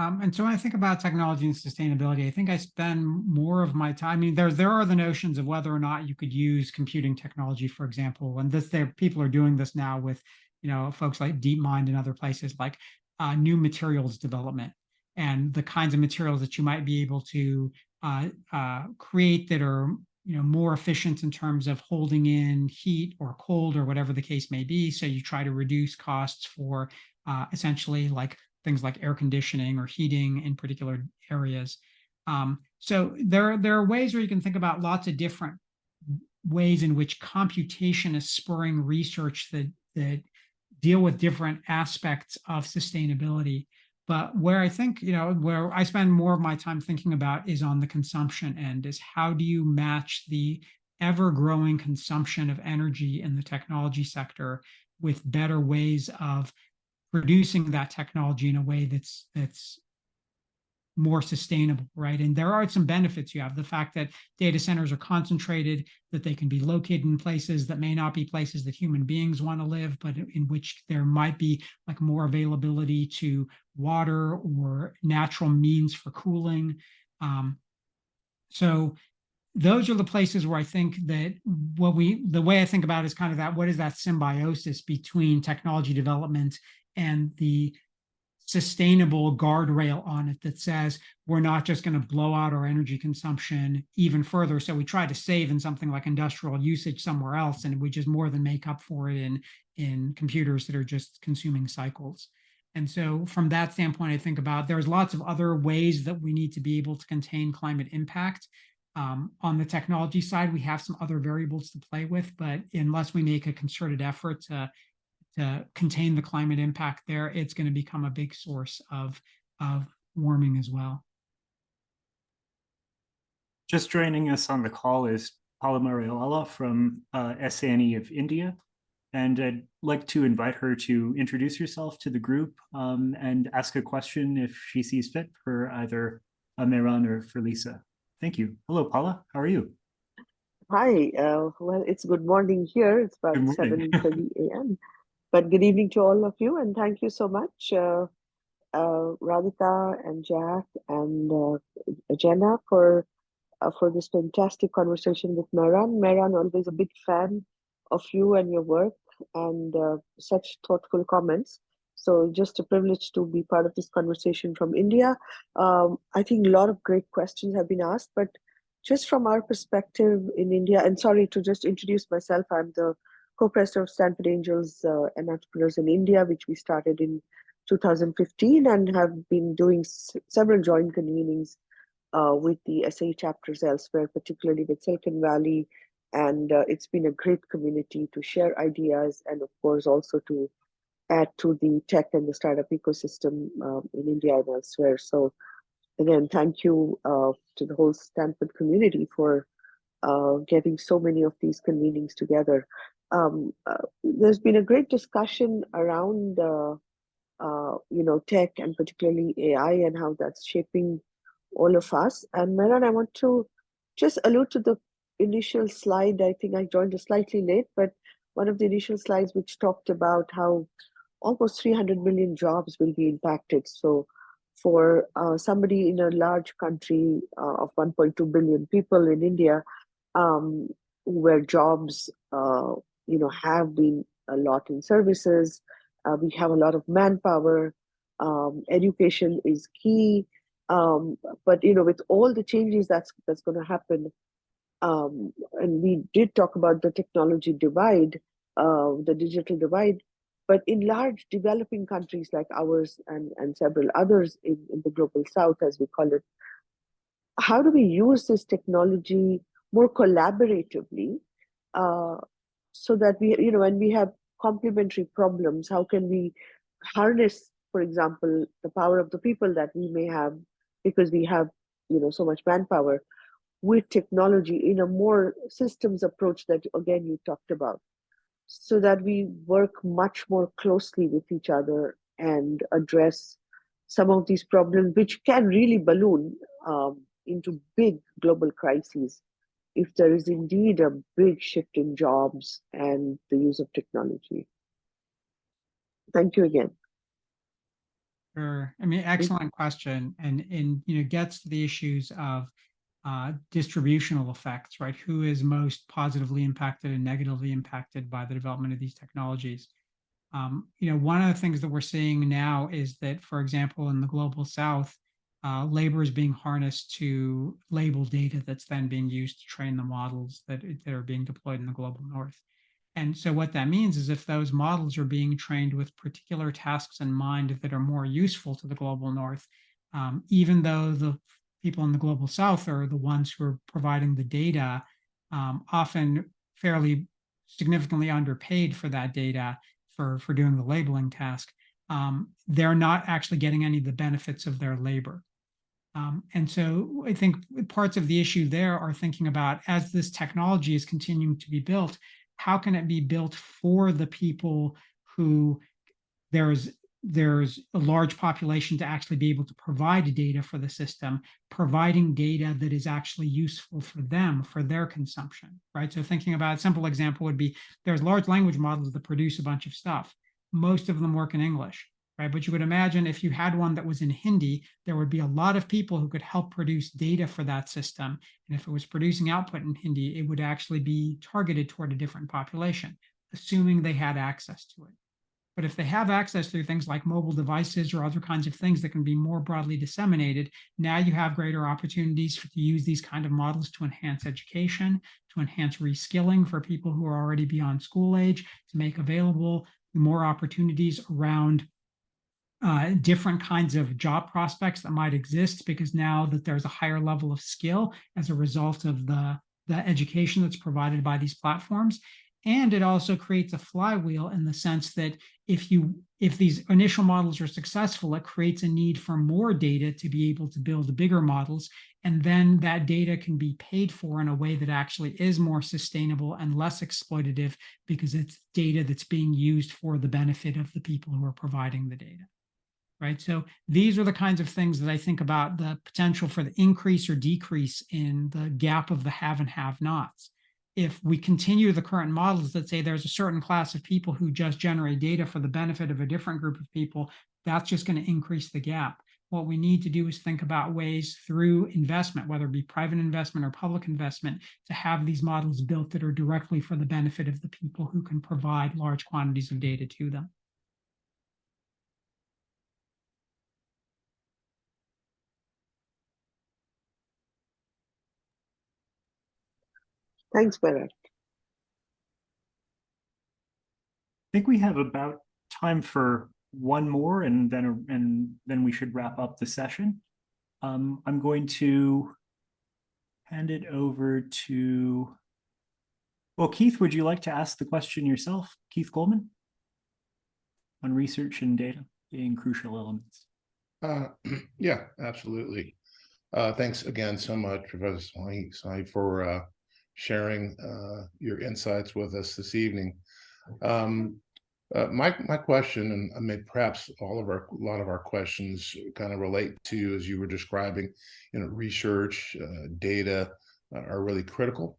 And so when I think about technology and sustainability, I think I spend more of my time. I mean, there are the notions of whether or not you could use computing technology, for example, and people are doing this now with, folks like DeepMind and other places, like new materials development, and the kinds of materials that you might be able to create that are, more efficient in terms of holding in heat or cold or whatever the case may be. So you try to reduce costs for essentially like things like air conditioning or heating in particular areas. So there are ways where you can think about lots of different ways in which computation is spurring research that deal with different aspects of sustainability. But where I think, where I spend more of my time thinking about is on the consumption end, is how do you match the ever-growing consumption of energy in the technology sector with better ways of producing that technology in a way that's more sustainable, right? And there are some benefits. You have the fact that data centers are concentrated, that they can be located in places that may not be places that human beings want to live, but in which there might be like more availability to water or natural means for cooling. So those are the places where I think that the way I think about it is kind of that, what is that symbiosis between technology development and the sustainable guardrail on it that says we're not just going to blow out our energy consumption even further. So we try to save in something like industrial usage somewhere else, and we just more than make up for it in computers that are just consuming cycles. And so from that standpoint, I think about there's lots of other ways that we need to be able to contain climate impact. On the technology side, we have some other variables to play with, but unless we make a concerted effort to contain the climate impact there, it's going to become a big source of warming as well. Just joining us on the call is Paula Mariwala from SANE of India. And I'd like to invite her to introduce herself to the group and ask a question if she sees fit for either Mehran or for Lisa. Thank you. Hello, Paula. How are you? Hi. Well, it's good morning here. It's about 7:30 a.m. But good evening to all of you, and thank you so much, Radhika and Jack and Jenna for this fantastic conversation with Mehran. Mehran, always a big fan of you and your work, and such thoughtful comments. So just a privilege to be part of this conversation from India. I think a lot of great questions have been asked, but just from our perspective in India, and sorry to just introduce myself, I'm the co-president of Stanford Angels and Entrepreneurs in India, which we started in 2015 and have been doing several joint convenings with the SAE chapters elsewhere, particularly with Silicon Valley. And it's been a great community to share ideas and, of course, also to add to the tech and the startup ecosystem in India and elsewhere. So again, thank you to the whole Stanford community for getting so many of these convenings together. There's been a great discussion around tech and particularly AI and how that's shaping all of us. And Mehran, I want to just allude to the initial slide. I think I joined slightly late, but one of the initial slides which talked about how almost 300 million jobs will be impacted. So for somebody in a large country of 1.2 billion people in India, where jobs have been a lot in services, we have a lot of manpower, education is key, but with all the changes that's going to happen, and we did talk about the technology divide, the digital divide, but in large developing countries like ours and several others in the global south, as we call it, how do we use this technology more collaboratively so that when we have complementary problems, how can we harness, for example, the power of the people that we may have because we have so much manpower with technology in a more systems approach that, again, you talked about, so that we work much more closely with each other and address some of these problems, which can really balloon into big global crises if there is indeed a big shift in jobs and the use of technology. Thank you again. Sure. I mean, excellent question. And gets to the issues of distributional effects, right? Who is most positively impacted and negatively impacted by the development of these technologies? One of the things that we're seeing now is that, for example, in the global south, labor is being harnessed to label data that's then being used to train the models that are being deployed in the global north. And so what that means is if those models are being trained with particular tasks in mind that are more useful to the global north, even though the people in the global south are the ones who are providing the data, often fairly significantly underpaid for that data for doing the labeling task, they're not actually getting any of the benefits of their labor. And so I think parts of the issue there are thinking about, as this technology is continuing to be built, how can it be built for the people who there's a large population to actually be able to provide data for the system, providing data that is actually useful for them, for their consumption, right? So thinking about a simple example would be, there's large language models that produce a bunch of stuff. Most of them work in English, right? But you would imagine if you had one that was in Hindi, there would be a lot of people who could help produce data for that system. And if it was producing output in Hindi, it would actually be targeted toward a different population, assuming they had access to it. But if they have access through things like mobile devices or other kinds of things that can be more broadly disseminated, now you have greater opportunities to use these kind of models to enhance education, to enhance reskilling for people who are already beyond school age, to make available more opportunities around different kinds of job prospects that might exist, because now that there's a higher level of skill as a result of the education that's provided by these platforms. And it also creates a flywheel in the sense that if these initial models are successful, it creates a need for more data to be able to build bigger models. And then that data can be paid for in a way that actually is more sustainable and less exploitative, because it's data that's being used for the benefit of the people who are providing the data. Right. So these are the kinds of things that I think about, the potential for the increase or decrease in the gap of the have and have nots. If we continue the current models that say there's a certain class of people who just generate data for the benefit of a different group of people, that's just going to increase the gap. What we need to do is think about ways through investment, whether it be private investment or public investment, to have these models built that are directly for the benefit of the people who can provide large quantities of data to them. Thanks, Mehran. I think we have about time for one more, and then we should wrap up the session. I'm going to hand it over to, well, Keith, would you like to ask the question yourself? Keith Goldman, on research and data being crucial elements. Yeah, absolutely. Thanks again so much, Professor Sahami, for sharing your insights with us this evening. My question, and I mean, perhaps a lot of our questions kind of relate to, as you were describing, research, data are really critical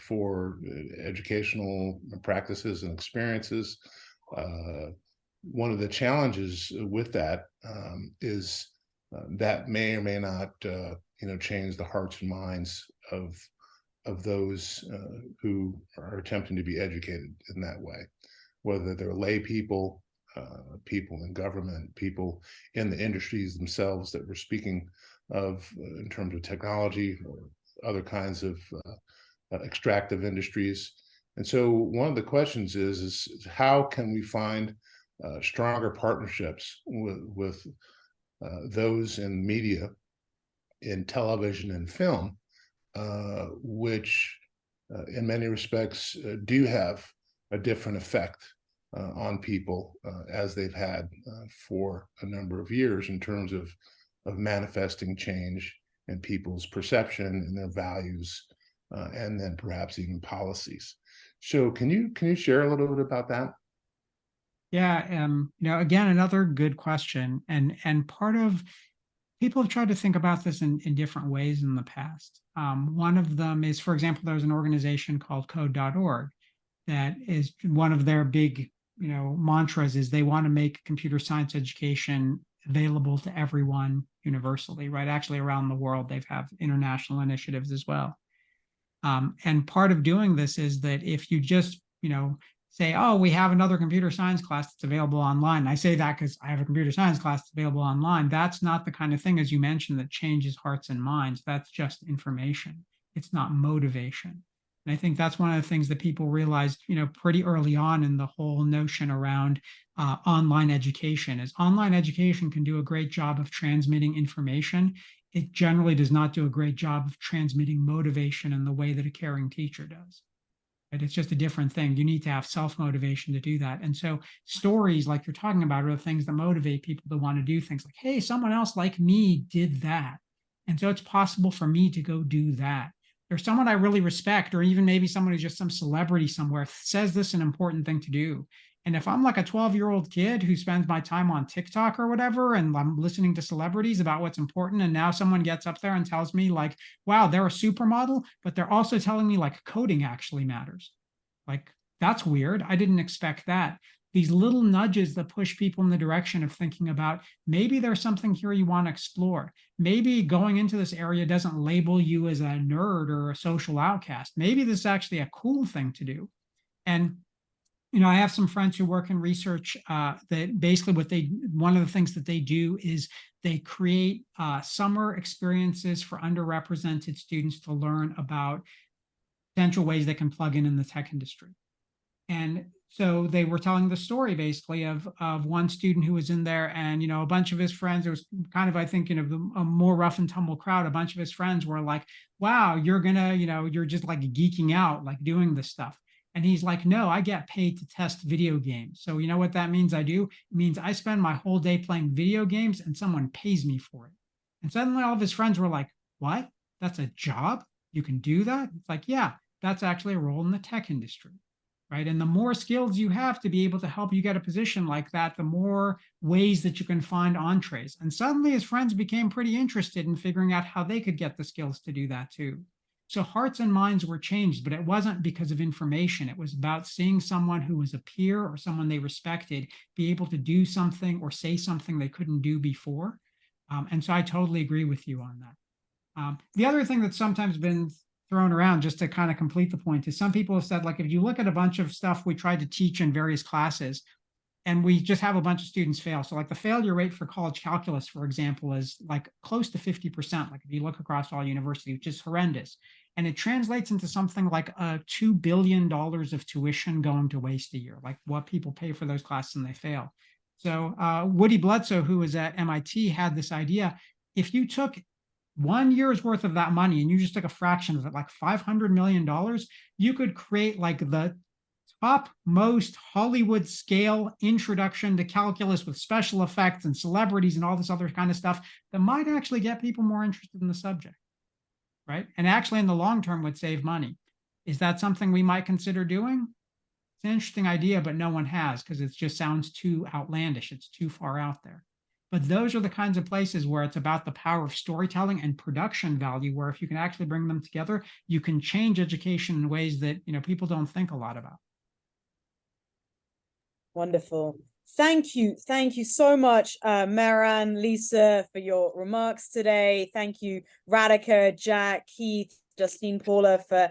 for educational practices and experiences. One of the challenges with that is that may or may not, change the hearts and minds of those who are attempting to be educated in that way, whether they're lay people, people in government, people in the industries themselves that we're speaking of in terms of technology or other kinds of extractive industries. And so one of the questions is how can we find stronger partnerships with those in media, in television and film, which in many respects do have a different effect on people as they've had for a number of years in terms of manifesting change in people's perception and their values, and then perhaps even policies. So can you share a little bit about that? Yeah, again, another good question, and part of people have tried to think about this in different ways in the past. One of them is, for example, there's an organization called Code.org that is one of their big, mantras is they want to make computer science education available to everyone universally, right? Actually, around the world, they have international initiatives as well. And part of doing this is that if you just, say, oh, we have another computer science class that's available online. I say that because I have a computer science class that's available online. That's not the kind of thing, as you mentioned, that changes hearts and minds. That's just information. It's not motivation. And I think that's one of the things that people realized, pretty early on in the whole notion around online education is online education can do a great job of transmitting information. It generally does not do a great job of transmitting motivation in the way that a caring teacher does. Right? It's just a different thing. You need to have self-motivation to do that. And so stories like you're talking about are the things that motivate people to want to do things like, hey, someone else like me did that. And so it's possible for me to go do that. There's someone I really respect, or even maybe someone who's just some celebrity somewhere says this is an important thing to do. And if I'm like a 12-year-old kid who spends my time on TikTok or whatever, and I'm listening to celebrities about what's important, and now someone gets up there and tells me like, wow, they're a supermodel, but they're also telling me like coding actually matters. Like, that's weird. I didn't expect that. These little nudges that push people in the direction of thinking about maybe there's something here you want to explore. Maybe going into this area doesn't label you as a nerd or a social outcast. Maybe this is actually a cool thing to do. And I have some friends who work in research that basically one of the things that they do is they create summer experiences for underrepresented students to learn about potential ways they can plug in the tech industry. And so they were telling the story basically of one student who was in there, and a bunch of his friends, it was kind of, I think, a more rough and tumble crowd. A bunch of his friends were like, wow, you're gonna, you're just like geeking out, like doing this stuff. And he's like, no, I get paid to test video games. So you know what that means I do? It means I spend my whole day playing video games and someone pays me for it. And suddenly all of his friends were like, what? That's a job? You can do that? It's like, yeah, that's actually a role in the tech industry, right? And the more skills you have to be able to help you get a position like that, the more ways that you can find entrees. And suddenly his friends became pretty interested in figuring out how they could get the skills to do that too. So hearts and minds were changed, but it wasn't because of information. It was about seeing someone who was a peer or someone they respected be able to do something or say something they couldn't do before. And so I totally agree with you on that. The other thing that's sometimes been thrown around, just to kind of complete the point, is some people have said, like, if you look at a bunch of stuff we tried to teach in various classes, and we just have a bunch of students fail. So like the failure rate for college calculus, for example, is like close to 50%. Like if you look across all universities, which is horrendous. And it translates into something like $2 billion of tuition going to waste a year, like what people pay for those classes and they fail. So Woody Bledsoe, who was at MIT, had this idea. If you took 1 year's worth of that money and you just took a fraction of it, like $500 million, you could create like the top most Hollywood scale introduction to calculus with special effects and celebrities and all this other kind of stuff that might actually get people more interested in the subject, right? And actually in the long term would save money. Is that something we might consider doing? It's an interesting idea, but no one has, because it just sounds too outlandish. It's too far out there. But those are the kinds of places where it's about the power of storytelling and production value, where if you can actually bring them together, you can change education in ways that people don't think a lot about. Wonderful. Thank you so much, Mehran, Lisa, for your remarks today. Thank you, Radhika, Jack, Keith, Justine, Paula, for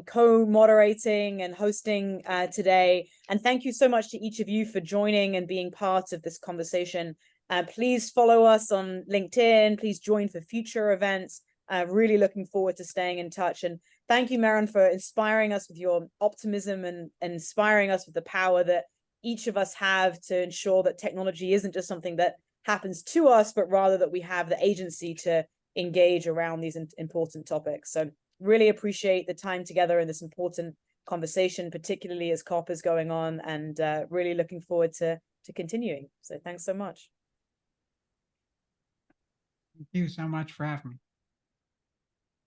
co-moderating and hosting today. And thank you so much to each of you for joining and being part of this conversation. Please follow us on LinkedIn. Please join for future events. Really looking forward to staying in touch. And thank you, Mehran, for inspiring us with your optimism and inspiring us with the power that each of us have to ensure that technology isn't just something that happens to us, but rather that we have the agency to engage around these important topics. So really appreciate the time together in this important conversation, particularly as COP is going on, and really looking forward to continuing. So thanks so much. Thank you so much for having me.